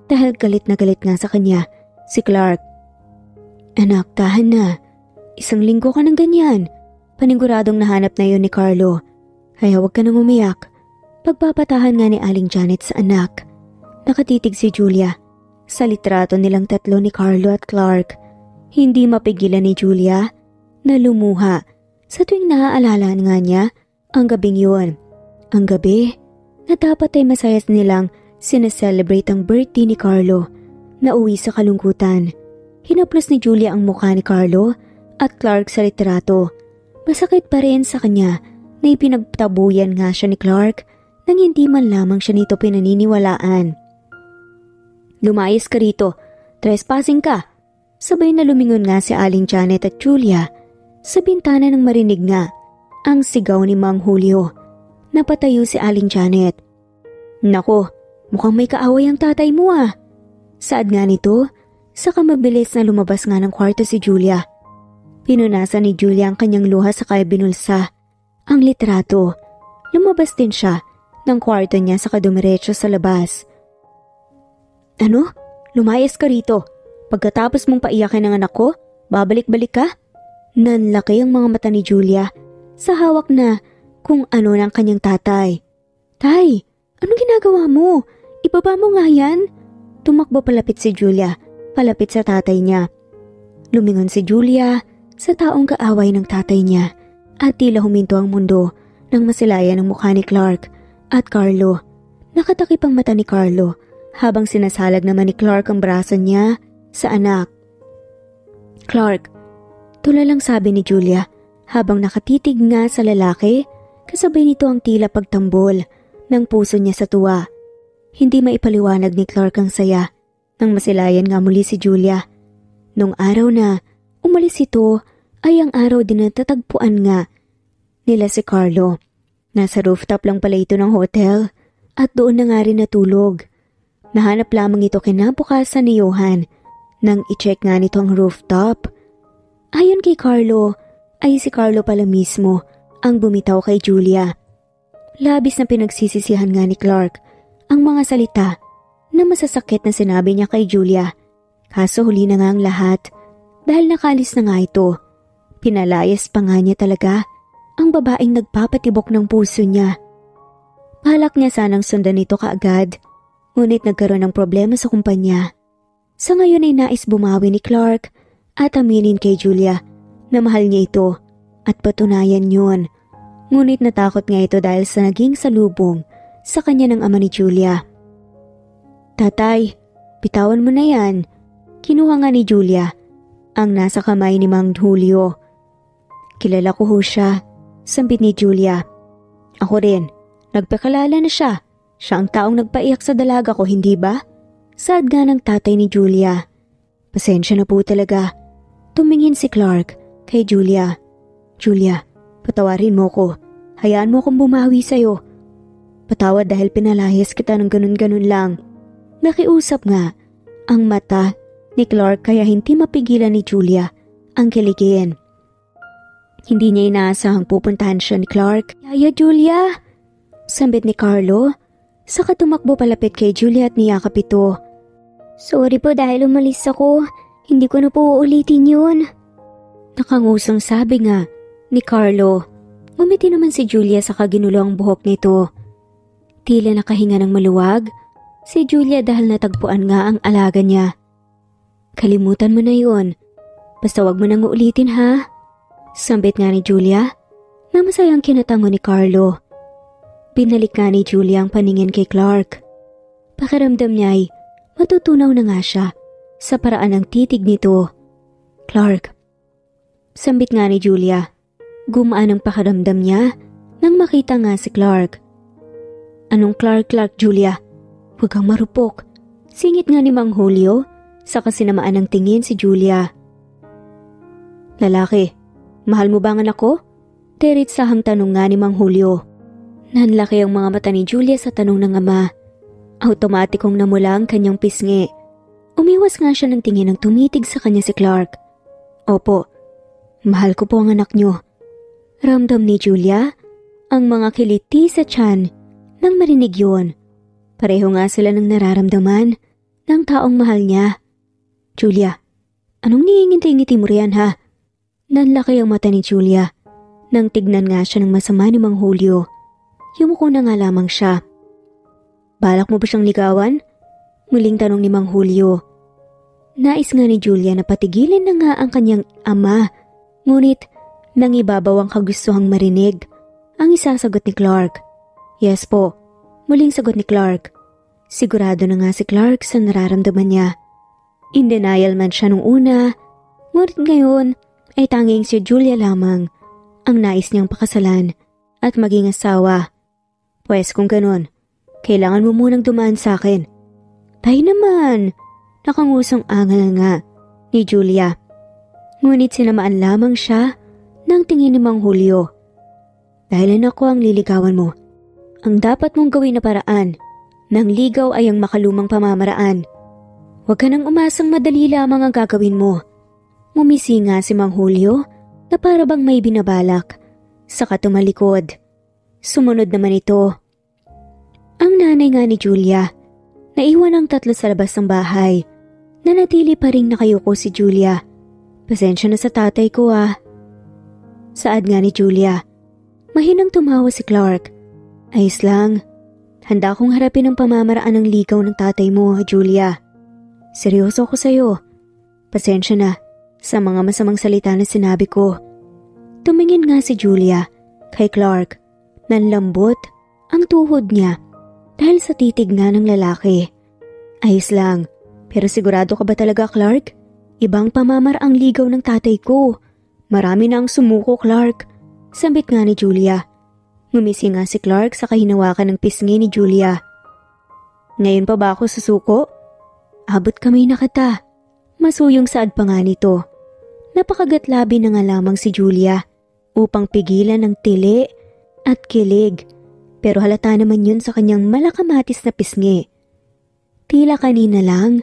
dahil galit na galit nga sa kanya si Clark. Anak, tahan na. Isang linggo ka ng ganyan. Paniguradong nahanap na yun ni Carlo. Kaya huwag ka nang umiyak. Pagpapatahan nga ni Aling Janet sa anak. Nakatitig si Julia sa litrato nilang tatlo ni Carlo at Clark. Hindi mapigilan ni Julia na lumuha sa tuwing naaalala nga niya ang gabing yun. Ang gabi na dapat ay masaya nilang sineselebrate ang birthday ni Carlo na uwi sa kalungkutan. Hinaplos ni Julia ang mukha ni Carlo at Clark sa litrato. Masakit pa rin sa kanya na ipinagtabuyan nga siya ni Clark nang hindi man lamang siya nito pinaniniwalaan. Lumayas ka rito, trespassing ka. Sabay na lumingon nga si Aling Janet at Julia sa bintana nang marinig nga ang sigaw ni Mang Julio. Napatayo si Aling Janet. Nako, mukhang may kaaway ang tatay mo ah. Saad nga nito, saka mabilis na lumabas nga ng kwarto si Julia. Pinunasan ni Julia ang kanyang luha sa binulsa ang litrato. Lumabas din siya ng kwarto niya sa dumiretso sa labas. Ano? Lumayas ka rito. Pagkatapos mong paiyakin ng anak ko, babalik-balik ka? Nanlaki ang mga mata ni Julia sa hawak na kung ano ng kanyang tatay. Tay, anong ginagawa mo? Ibaba mo nga yan. Tumakbo palapit si Julia, palapit sa tatay niya. Lumingon si Julia sa taong kaaway ng tatay niya at tila huminto ang mundo nang masilayan ang mukha ni Clark at Carlo. Nakatakip ang mata ni Carlo habang sinasalag naman ni Clark ang braso niya sa anak. Clark, tulalang sabi ni Julia habang nakatitig nga sa lalaki, kasabay nito ang tila pagtambol ng puso niya sa tuwa. Hindi maipaliwanag ni Clark ang saya nang masilayan nga muli si Julia. Nung araw na umalis ito ay ang araw din na tatagpuan nga nila si Carlo. Nasa rooftop lang pala ito ng hotel at doon na nga rin natulog. Nahanap lamang ito kinabukasan ni Johan nang i-check nga nito ang rooftop. Ayon kay Carlo, ay si Carlo pala mismo ang bumitaw kay Julia. Labis na pinagsisisihan nga ni Clark ang mga salita na masasakit na sinabi niya kay Julia. Kaso huli na nga ang lahat dahil nakalis na nga ito. Pinalayas pa nga niya talaga ang babaeng nagpapatibok ng puso niya. Balak niya sanang sundan ito kaagad, ngunit nagkaroon ng problema sa kumpanya. Sa ngayon ay nais bumawi ni Clark at aminin kay Julia na mahal niya ito at patunayan yun. Ngunit natakot nga ito dahil sa naging salubong sa kanya ng ama ni Julia. Tatay, bitawan mo na yan. Kinuha nga ni Julia ang nasa kamay ni Mang Julio. Kilala ko ho siya, sambit ni Julia. Ako rin, nagpakalala na siya. Siya ang taong nagpaiyak sa dalaga ko, hindi ba? Saad nga ng tatay ni Julia. Pasensya na po talaga. Tumingin si Clark kay Julia. Julia, patawarin mo ko. Hayaan mo akong bumawi sa'yo. Patawad dahil pinalayas kita ng ganun-ganun lang. Nakiusap nga ang mata ni Clark kaya hindi mapigilan ni Julia ang kiligin. Hindi niya inaasahang pupuntahan siya ni Clark. Yaya Julia! Sambit ni Carlo. Saka tumakbo palapit kay Julia at niyakap ito. Sorry po dahil umalis ako. Hindi ko na po uulitin yun. Nakangusang sabi nga ni Carlo. Ngumiti naman si Julia sa kaginulo ang buhok nito. Tila nakahinga ng maluwag si Julia dahil natagpuan nga ang alaga niya. Kalimutan mo na yun. Basta wag mo nang uulitin ha. Sambit nga ni Julia na masayang kinatango ni Carlo. Binalik nga ni Julia ang paningin kay Clark. Pakiramdam niya ay matutunaw na nga siya sa paraan ng titig nito. Clark. Sambit nga ni Julia. Gumaan ang pakiramdam niya nang makita nga si Clark. Anong Clark, Julia? Huwag kang marupok. Singit nga ni Mang Julio sa kasinamaan ng tingin si Julia. Lalaki, mahal mo ba ang anak ko? Diretsahang tanong nga ni Mang Julio. Nanlaki ang mga mata ni Julia sa tanong ng ama. Automatikong namula ang kanyang pisngi. Umiwas nga siya ng tingin ng tumitig sa kanya si Clark. Opo, mahal ko po ang anak niyo. Ramdam ni Julia ang mga kiliti sa tiyan nang marinig yun. Pareho nga sila ng nararamdaman ng taong mahal niya. Julia, anong niingiti-ngiti mo riyan ha? Nanlaki ang mata ni Julia nang tignan nga siya ng masama ni Mang Julio. Yumuko na nga lamang siya. Balak mo ba siyang ligawan? Muling tanong ni Mang Julio. Nais nga ni Julia na patigilin na nga ang kanyang ama. Ngunit nang ibabaw ang kagustuhang marinig, ang isasagot ni Clark. Yes po, muling sagot ni Clark. Sigurado na nga si Clark sa nararamdaman niya. In denial man siya nung una, ngunit ngayon ay tanging si Julia lamang ang nais niyang pakasalan at maging asawa. Pwes kung ganun, kailangan mo munang dumaan sa akin. Tayo naman, nakangusong angal nga ni Julia. Ngunit sinamaan lamang siya ng tingin ni Mang Julio. Dahil ako ang liligawan mo. Ang dapat mong gawin na paraan ng ligaw ay ang makalumang pamamaraan. Huwag ka nang umasang madali lamang ang gagawin mo. Ngumisi nga si Mang Julio na para bang may binabalak. Saka tumalikod. Sumunod naman ito. Ang nanay nga ni Julia, naiwan ang tatlo sa labas ng bahay. Nanatili pa rin nakayuko si Julia. Pasensya na sa tatay ko ah. Saad nga ni Julia. Mahinang tumawa si Clark. Ayos lang. Handa akong harapin ang pamamaraan ng ligaw ng tatay mo, Julia. Seryoso ko sa'yo. Pasensya na sa mga masamang salita na sinabi ko. Tumingin nga si Julia kay Clark. Nanlambot ang tuhod niya dahil sa titig nga ng lalaki. Ayos lang. Pero sigurado ka ba talaga, Clark? Ibang pamamaraang ligaw ng tatay ko. Marami na ang sumuko, Clark. Sambit nga ni Julia. Ngumisi nga si Clark sa kahinawakan ng pisngi ni Julia. Ngayon pa ba ako susuko? Abot kamay na kita. Masuyong saad pa nga nito. Napakagatlabi na nga lamang si Julia upang pigilan ng tili at kilig. Pero halata naman yun sa kanyang malakamatis na pisngi. Tila kanina lang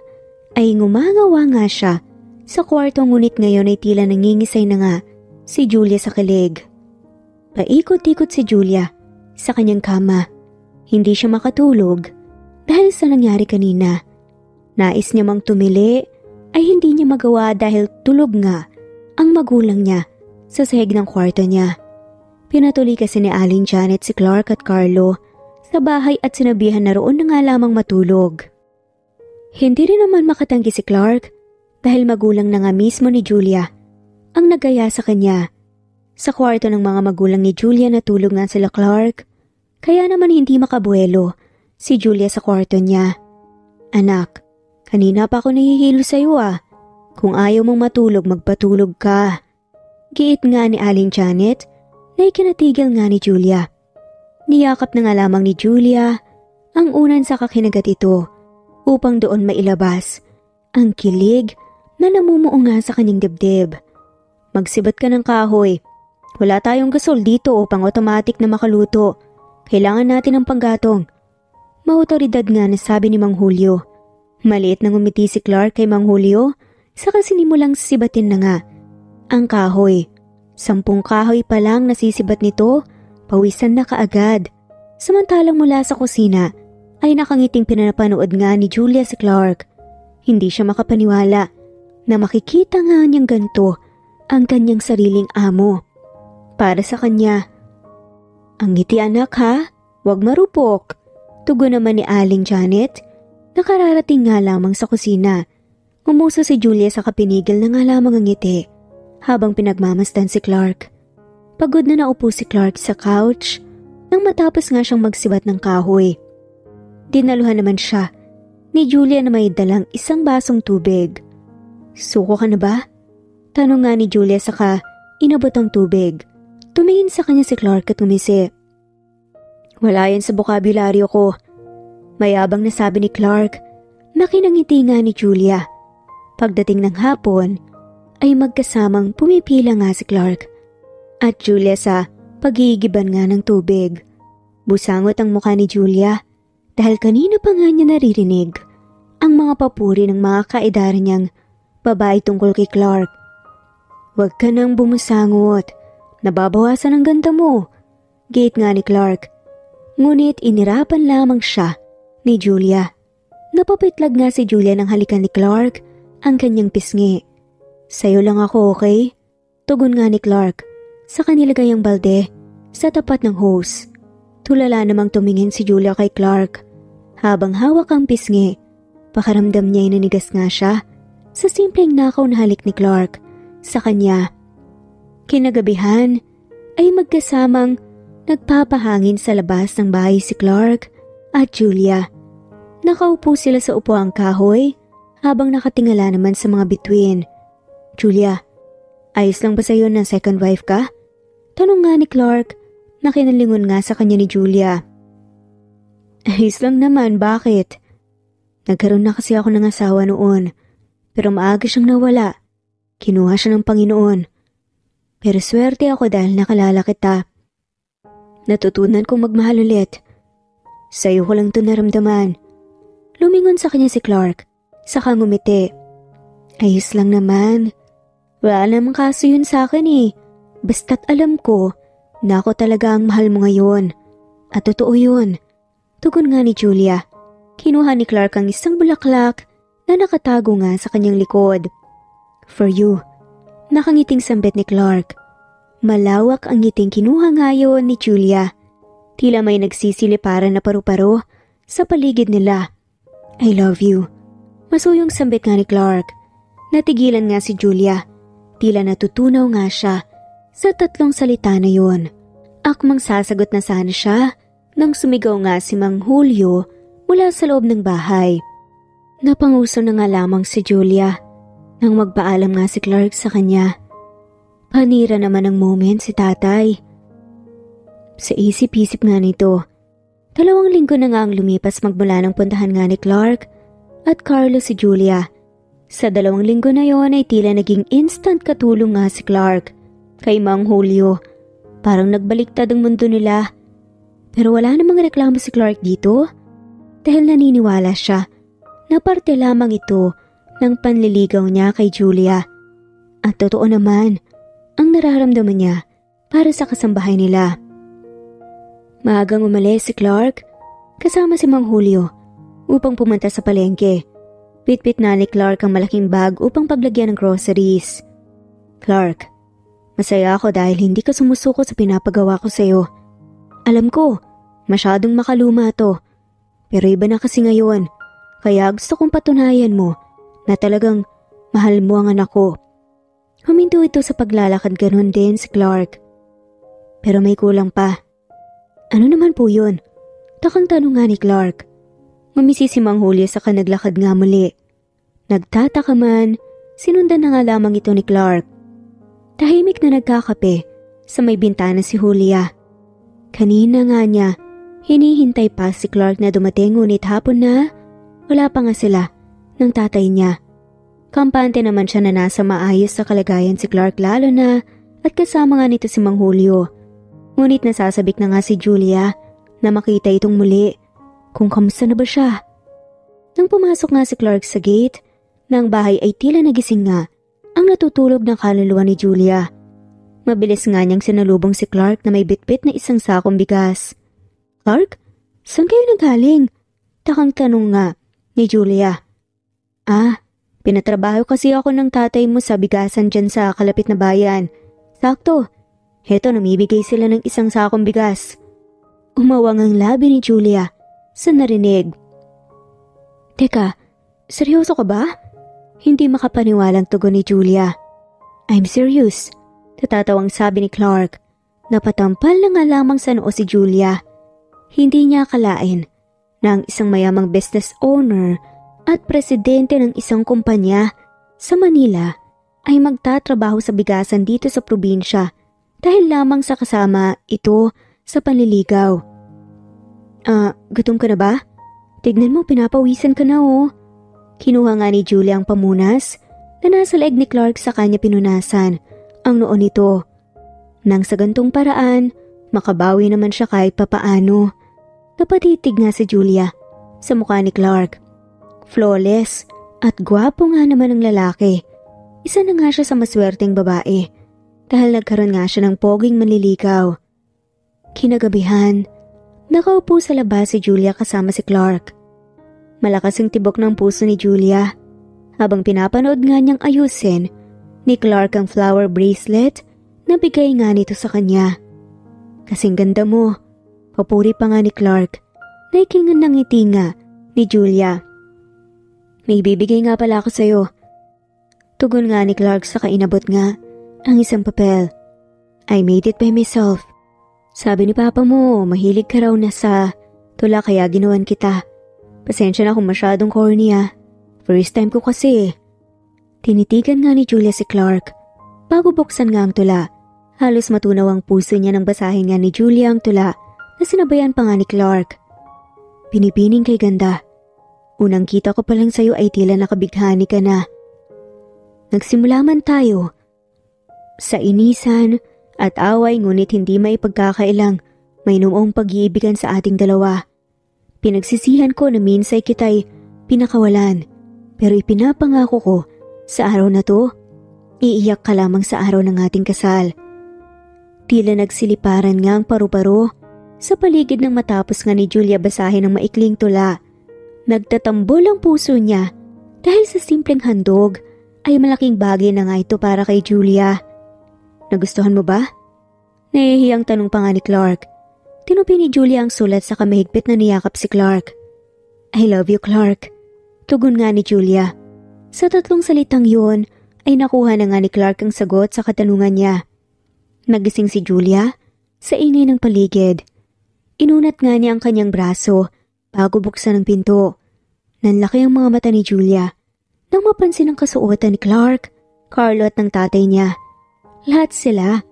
ay ngumangawa nga siya sa kwarto, ngunit ngayon ay tila nangingisay na nga si Julia sa kilig. Paikot-ikot si Julia sa kanyang kama. Hindi siya makatulog dahil sa nangyari kanina. Nais niya mang tumili ay hindi niya magawa dahil tulog nga ang magulang niya sa sahig ng kwarto niya. Pinatuloy kasi ni Aling Janet si Clark at Carlo sa bahay at sinabihan na roon na nga lamang matulog. Hindi rin naman makatanggi si Clark dahil magulang na nga mismo ni Julia ang nagaya sa kanya. Sa kwarto ng mga magulang ni Julia natulog nga sila Clark, kaya naman hindi makabuelo si Julia sa kwarto niya. Anak, kanina pa ako nahihilo sa iyo ah. Kung ayaw mong matulog, magpatulog ka. Giit nga ni Aling Janet na ikinatigil nga ni Julia. Niyakap na nga lamang ni Julia ang unan sa kakinagat ito upang doon mailabas ang kilig na namumuo nga sa kanyang dibdib. Magsibat ka ng kahoy. Wala tayong gasol dito upang automatic na makaluto. Kailangan natin ng panggatong. Mautoridad nga na sabi ni Mang Julio. Maliit na ngumiti si Clark kay Mang Julio, saka sinimulang sisibatin na nga ang kahoy. 10 kahoy pa lang nasisibat nito, pawisan na kaagad. Samantalang mula sa kusina ay nakangiting pinapanood nga ni Julia si Clark. Hindi siya makapaniwala na makikita nga niyang ganito ang kanyang sariling amo. Para sa kanya, ang ngiti anak ha, wag marupok. Tugon naman ni Aling Janet. Nakararating nga lamang sa kusina. Umuso si Julia sa kapinigil na nga lamang ang ngiti habang pinagmamasdan si Clark. Pagod na naupo si Clark sa couch nang matapos nga siyang magsibat ng kahoy. Dinaluhan naman siya ni Julia na may dalang 1 basong tubig. Suko ka na ba? Tanong nga ni Julia saka inabot ang tubig. Tumingin sa kanya si Clark at umisi. Wala yan sa bokabularyo ko. Mayabang na sabi ni Clark. Nakinangiti nga ni Julia. Pagdating ng hapon ay magkasamang pumipila nga si Clark at Julia sa paghihigiban nga ng tubig. Busangot ang mukha ni Julia dahil kanina pa nga niya naririnig ang mga papuri ng mga kaedaran niyang babae tungkol kay Clark. Huwag ka nang bumusangot. Nababawasan ang ganda mo. Gate nga ni Clark. Ngunit inirapan lamang siya ni Julia. Napapitlag nga si Julia nang halikan ni Clark ang kanyang pisngi. Sa'yo lang ako, okay? Tugon nga ni Clark sa kanilagay ang balde sa tapat ng hose. Tulala namang tumingin si Julia kay Clark. Habang hawak ang pisngi, pakaramdam niya ay nanigas nga siya sa simpleng nakaw na halik ni Clark sa kanya. Kinagabihan ay magkasamang nagpapahangin sa labas ng bahay si Clark at Julia. Nakaupo sila sa upuang kahoy habang nakatingala naman sa mga bituin. Julia, ayos lang ba sa'yo na second wife ka? Tanong nga ni Clark na kinalingon nga sa kanya ni Julia. Ayos lang naman, bakit? Nagkaroon na kasi ako ng asawa noon, pero maaga siyang nawala. Kinuha siya ng Panginoon. Pero swerte ako dahil nakalala kita. Natutunan kong magmahal ulit. Sa'yo ko lang ito naramdaman. Lumingon sa kanya si Clark, saka ngumiti. Ayos lang naman. Wala namang kaso yun sa akin eh. Basta't alam ko na ako talaga ang mahal mo ngayon. At totoo yun. Tugon nga ni Julia. Kinuha ni Clark ang isang bulaklak na nakatago nga sa kanyang likod. For you. Nakangiting sambit ni Clark. Malawak ang ngiting kinuha ngayon ni Julia. Tila may nagsisiliparan na paru-paro sa paligid nila. I love you. Masuyong sambit nga ni Clark. Natigilan nga si Julia. Tila natutunaw nga siya sa tatlong salita na yun. Akmang sasagot na sana siya nang sumigaw nga si Mang Julio mula sa loob ng bahay. Napanguso na nga lamang si Julia nang magpaalam nga si Clark sa kanya. Panira naman ang moment si tatay. Sa isip-isip nga nito, 2 linggo na nga ang lumipas magmula ng puntahan nga ni Clark at Carlos si Julia. Sa 2 linggo na yon ay tila naging instant katulong nga si Clark kay Mang Julio. Parang nagbaliktad ang mundo nila. Pero wala namang reklamo si Clark dito dahil naniniwala siya na parte lamang ito ng panliligaw niya kay Julia. At totoo naman ang nararamdaman niya para sa kasambahay nila. Maagang umalis si Clark kasama si Mang Julio upang pumunta sa palengke. Pitpit na ni Clark ang malaking bag upang paglagyan ng groceries. Clark, masaya ako dahil hindi ka sumusuko sa pinapagawa ko sa'yo. Alam ko, masyadong makaluma to. Pero iba na kasi ngayon, kaya gusto kong patunayan mo na talagang mahal mo ang anak ko. Huminto ito sa paglalakad, ganun din si Clark. Pero may kulang pa. Ano naman po yun? Takang tanong nga ni Clark. Ngumisi si Mang Julio sa kanaglakad nga muli. Nagtataka man, sinundan na nga lamang ito ni Clark. Tahimik na nagkakape sa may bintana si Julia. Kanina nga niya, hinihintay pa si Clark na dumating ngunit hapon na, wala pa nga sila ng tatay niya. Kampante naman siya na nasa maayos sa kalagayan si Clark lalo na at kasama nga nito si Mang Julio. Ngunit nasasabik na nga si Julia na makita itong muli kung kamusta na ba siya. Nang pumasok nga si Clark sa gate ng bahay ay tila nagising nga ang natutulog ng kaluluwa ni Julia. Mabilis nga niyang sinalubong si Clark na may bitbit na isang sakong bigas. Clark, saan kayo nagaling? Takang tanong nga ni Julia. Pinatrabaho kasi ako ng tatay mo sa bigasan dyan sa kalapit na bayan. Sakto, heto namibigay sila ng isang sakong bigas. Umawang ang labi ni Julia sa narinig. Teka, seryoso ka ba? Hindi makapaniwalang tugon ni Julia. I'm serious, tatatawang sabi ni Clark. Napatampal na nga lamang sa noo si Julia. Hindi niya akalain na ang isang mayamang business owner at presidente ng isang kumpanya sa Manila ay magtatrabaho sa bigasan dito sa probinsya dahil lamang sa kasama ito sa panliligaw. Gutom ka na ba? Tignan mo, pinapawisan ka na oh. Kinuha nga ni Julia ang pamunas na nasa leeg ni Clark sa kanya pinunasan ang noo nito. Nang sa gantong paraan, makabawi naman siya kahit papaano. Napatitig nga si Julia sa mukha ni Clark. Flawless at gwapo nga naman ang lalaki. Isa na nga siya sa maswerteng babae dahil nagkaroon nga siya ng poging manliligaw. Kinagabihan, nakaupo sa labas si Julia kasama si Clark. Malakas ang tibok ng puso ni Julia habang pinapanood nga niyang ayusin ni Clark ang flower bracelet na bigay nga nito sa kanya. Kasing ganda mo, papuri pa nga ni Clark. Naikingan ng ngiti nga ni Julia. May bibigay nga pala ako sa'yo. Tugon nga ni Clark sa kainabot nga ang isang papel. I made it by myself. Sabi ni Papa mo, mahilig ka raw na sa tula kaya ginawan kita. Pasensya na kung masyadong corny First time ko kasi. Tinitigan nga ni Julia si Clark. Bago buksan nga ang tula, halos matunaw ang puso niya nang basahin nga ni Julia ang tula na sinabayan pa nga ni Clark. Pinipining kay ganda. Unang kita ko pa lang sa'yo ay tila nakabighani ka na. Nagsimula man tayo sa inisan at away ngunit hindi maipagkakailang may noong pag-iibigan sa ating dalawa. Pinagsisihan ko na minsay kita'y pinakawalan pero ipinapangako ko sa araw na to, iiyak ka lamang sa araw ng ating kasal. Tila nagsiliparan nga ang paru-paro Sa paligid ng matapos nga ni Julia basahin ng maikling tula, nagtatambol ang puso niya dahil sa simpleng handog ay malaking bagay na nga ito para kay Julia. Nagustuhan mo ba? Nahihiyang tanong pa nga ni Clark. Tinupi ni Julia ang sulat sa kamahigpit na niyakap si Clark. I love you, Clark. Tugon nga ni Julia. Sa 3 salitang yun ay nakuha na nga ni Clark ang sagot sa katanungan niya. Nagising si Julia sa ingay ng paligid. Inunat nga niya ang kanyang braso bago buksan ang pinto. Nanlaki ang mga mata ni Julia nang mapansin ang kasuotan ni Clark, Carlo at ng tatay niya. Lahat sila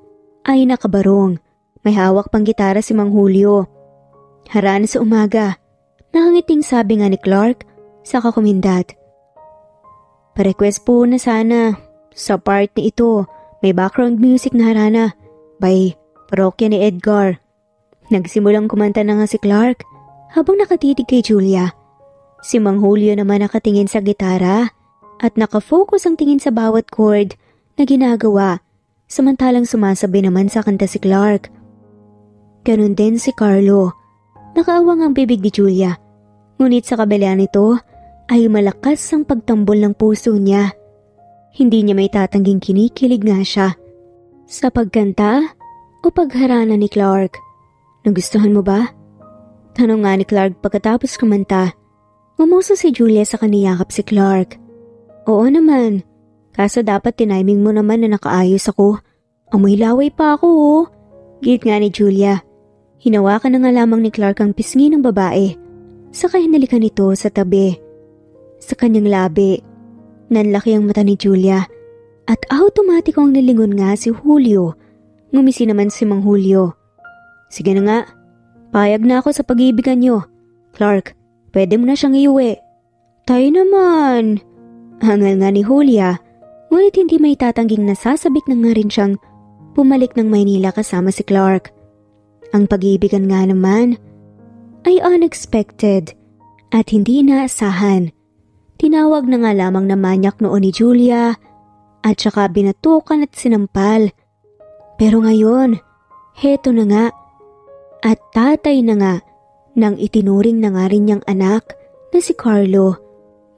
ay nakabarong. May hawak pang gitara si Mang Julio. Harana sa umaga, nakangiting sabi nga ni Clark sa kakumindat. Pa-request po na sana sa part ni ito may background music na harana by Parokya ni Edgar. Nagsimulang kumanta na nga si Clark habang nakatitig kay Julia. Si Mang Julio naman nakatingin sa gitara at nakafocus ang tingin sa bawat chord na ginagawa samantalang sumasabi naman sa kanta si Clark. Ganun din si Carlo. Nakaawang ang bibig ni Julia. Ngunit sa kabila nito ay malakas ang pagtambol ng puso niya. Hindi niya may tatangging kinikilig nga siya. Sa pagkanta o pagharana ni Clark. Nagustuhan mo ba? Tanong nga ni Clark pagkatapos kumanta. Ngumuso si Julia sa kaniyakap si Clark. Oo naman. Kaso dapat tiniming mo naman na nakaayos ako. Amoy laway pa ako oh. Git nga ni Julia. Hinawakan na nga lamang ni Clark ang pisngi ng babae. Saka hinalikan nito sa tabi. Sa kanyang labi. Nanlaki ang mata ni Julia. At automatikong nilingon nga si Julio. Ngumisi naman si Mang Julio. Sige na nga, payag na ako sa pag-iibigan niyo. Clark, pwede mo na siyang iuwi. Tayo naman. Hangal nga ni Julia, ngunit hindi may tatangging nasasabik na nga rin siyang bumalik ng Maynila kasama si Clark. Ang pag-iibigan nga naman ay unexpected at hindi inaasahan. Tinawag na nga lamang na manyak noon ni Julia at saka binatukan at sinampal. Pero ngayon, heto na nga. At tatay na nga nang itinuring na nga rin niyang anak na si Carlo.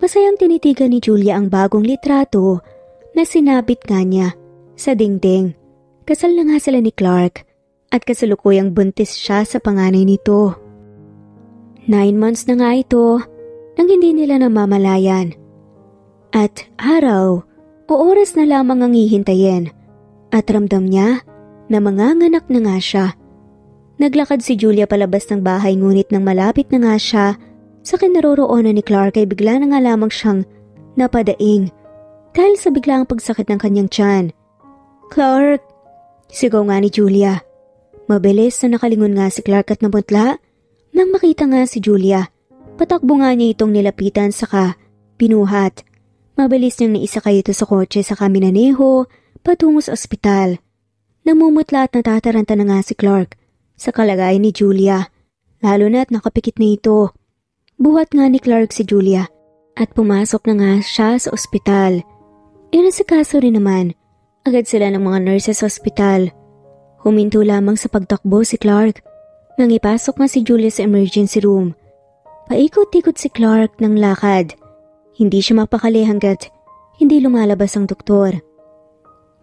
Masayang tinitigan ni Julia ang bagong litrato na sinabit nga niya sa dingding. Kasal na nga sila ni Clark at kasalukuyang buntis siya sa panganay nito. 9 months na nga ito nang hindi nila namamalayan. At araw o oras na lamang ang hihintayin at ramdam niya na manganganak na nga siya. Naglakad si Julia palabas ng bahay ngunit nang malapit na nga siya sa kinaroroonan ni Clark ay bigla na nga lamang siyang napadaing dahil sa biglaang pagsakit ng kanyang tiyan. Clark! Sigaw nga ni Julia. Mabilis na nakalingon nga si Clark at namutla nang makita nga si Julia. Patakbo nga niya itong nilapitan saka pinuhat. Mabilis niyang naisakay ito sa kotse saka minaneho patungo sa ospital. Namumutla at natataranta na nga si Clark sa kalagayan ni Julia, lalo na at nakapikit na ito. Buhat nga ni Clark si Julia at pumasok na nga siya sa ospital. Inasikaso rin naman, agad sila ng mga nurses sa ospital. Huminto lamang sa pagtakbo si Clark nang ipasok nga si Julia sa emergency room. Paikot-ikot si Clark ng lakad. Hindi siya mapakali hanggat hindi lumalabas ang doktor.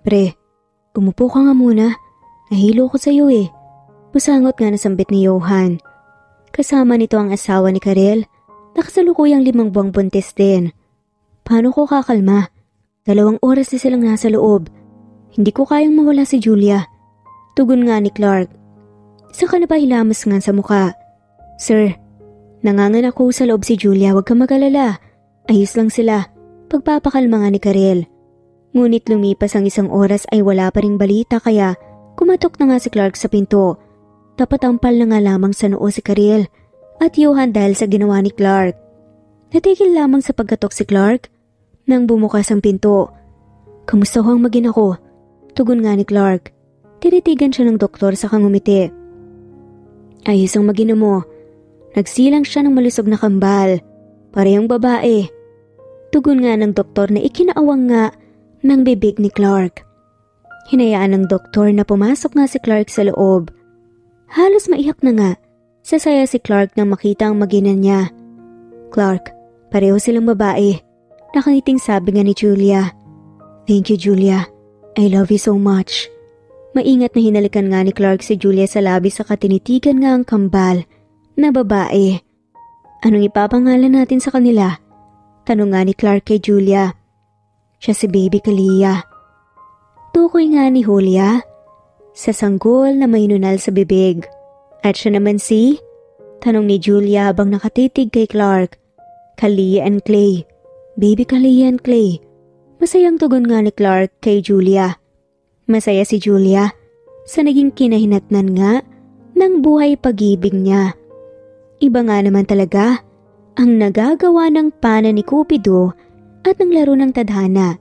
Pre, umupo ka nga muna. Nahilo ko sa iyo eh. Pusangot nga nasambit ni Johan. Kasama nito ang asawa ni Karel, nakasalukuyang 5 buwang buntis din. Paano ko kakalma? 2 oras na silang nasa loob. Hindi ko kayang mawala si Julia. Tugon nga ni Clark. Saka na pa hilamos nga sa muka. Sir, nanganganak ko sa loob si Julia, huwag kang mag-alala. Ayos lang sila. Pagpapakalma nga ni Karel. Ngunit lumipas ang 1 oras ay wala pa ring balita kaya kumatok na nga si Clark sa pinto. Napatampal na nga lamang sa noo si Karel at Johan dahil sa ginawa ni Clark. Natigil lamang sa pagkatok si Clark nang bumukas ang pinto. Kamusta ho ang magina ko? Tugon nga ni Clark. Tinitigan siya ng doktor sa ngumiti. Ayos ang magina mo. Nagsilang siya ng malusog na kambal. Parehong babae. Tugon nga ng doktor na ikinaawang nga ng bibig ni Clark. Hinayaan ng doktor na pumasok nga si Clark sa loob. Halos maiyak na nga. Sasaya si Clark nang makita ang mag-ina niya. Clark, pareho silang babae. Nakangiting sabi nga ni Julia. Thank you, Julia. I love you so much. Maingat na hinalikan nga ni Clark si Julia sa labi sa katinitigan nga ang kambal na babae. Anong ipapangalan natin sa kanila? Tanong nga ni Clark kay Julia. Siya si Baby Kalia. Tukoy nga ni Julia sa sanggol na may nunal sa bibig. At siya naman si? Tanong ni Julia habang nakatitig kay Clark. Kalia and Clay. Baby Kalia and Clay. Masayang tugon nga ni Clark kay Julia. Masaya si Julia sa naging kinahinatnan nga ng buhay pag-ibig niya. Iba nga naman talaga ang nagagawa ng pana ni Cupido at ng laro ng tadhana.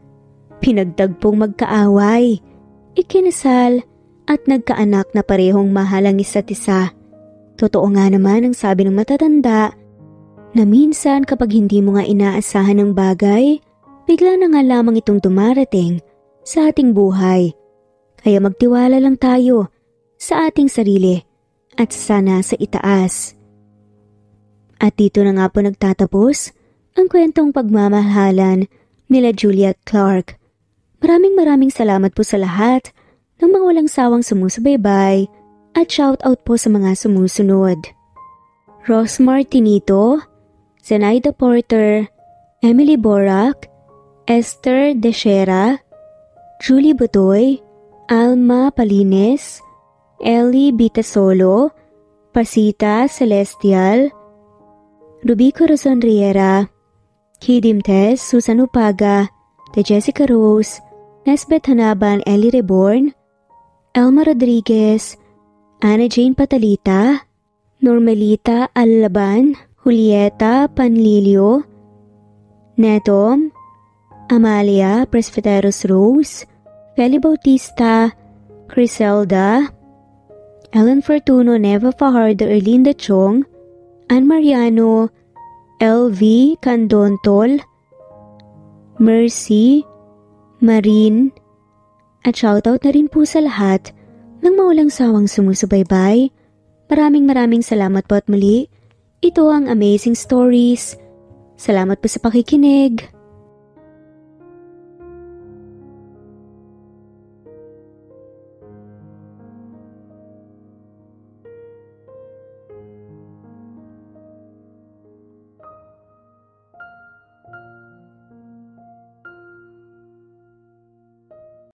Pinagtagpong magkaaway, ikinasal at nagkaanak na parehong mahal ang isa't isa. Totoo nga naman ang sabi ng matatanda na minsan kapag hindi mo nga inaasahan ng bagay, bigla na nga lamang itong dumarating sa ating buhay. Kaya magtiwala lang tayo sa ating sarili at sana sa itaas. At dito na nga po nagtatapos ang kwentong pagmamahalan nila Julia at Clark. Maraming salamat po sa lahat ng mga walang sawang sumusubaybay at shoutout po sa mga sumusunod. Ross Martinito, Zenaida Porter, Emily Borak, Esther Deshera, Julie Butoy, Alma Palines, Ellie Bitasolo, Pasita Celestial, Ruby Corazon Riera, Kidim Tess, Susan Upaga, De Jessica Rose, Nesbeth Hanaban, Ellie Reborn, Elma Rodriguez, Ana Jane Patalita, Normelita Allaban, Julieta Panlilio, Netom, Amalia Presbyteros Rose, Feli Bautista, Criselda, Ellen Fortuno, Neva Fajardo, Erlinda Chong, Ann Mariano, LV Candontol, Mercy, Marine, at shoutout na rin po sa lahat ng mawalang sawang sumusubaybay. Maraming salamat po at muli. Ito ang Amazing Stories. Salamat po sa pakikinig.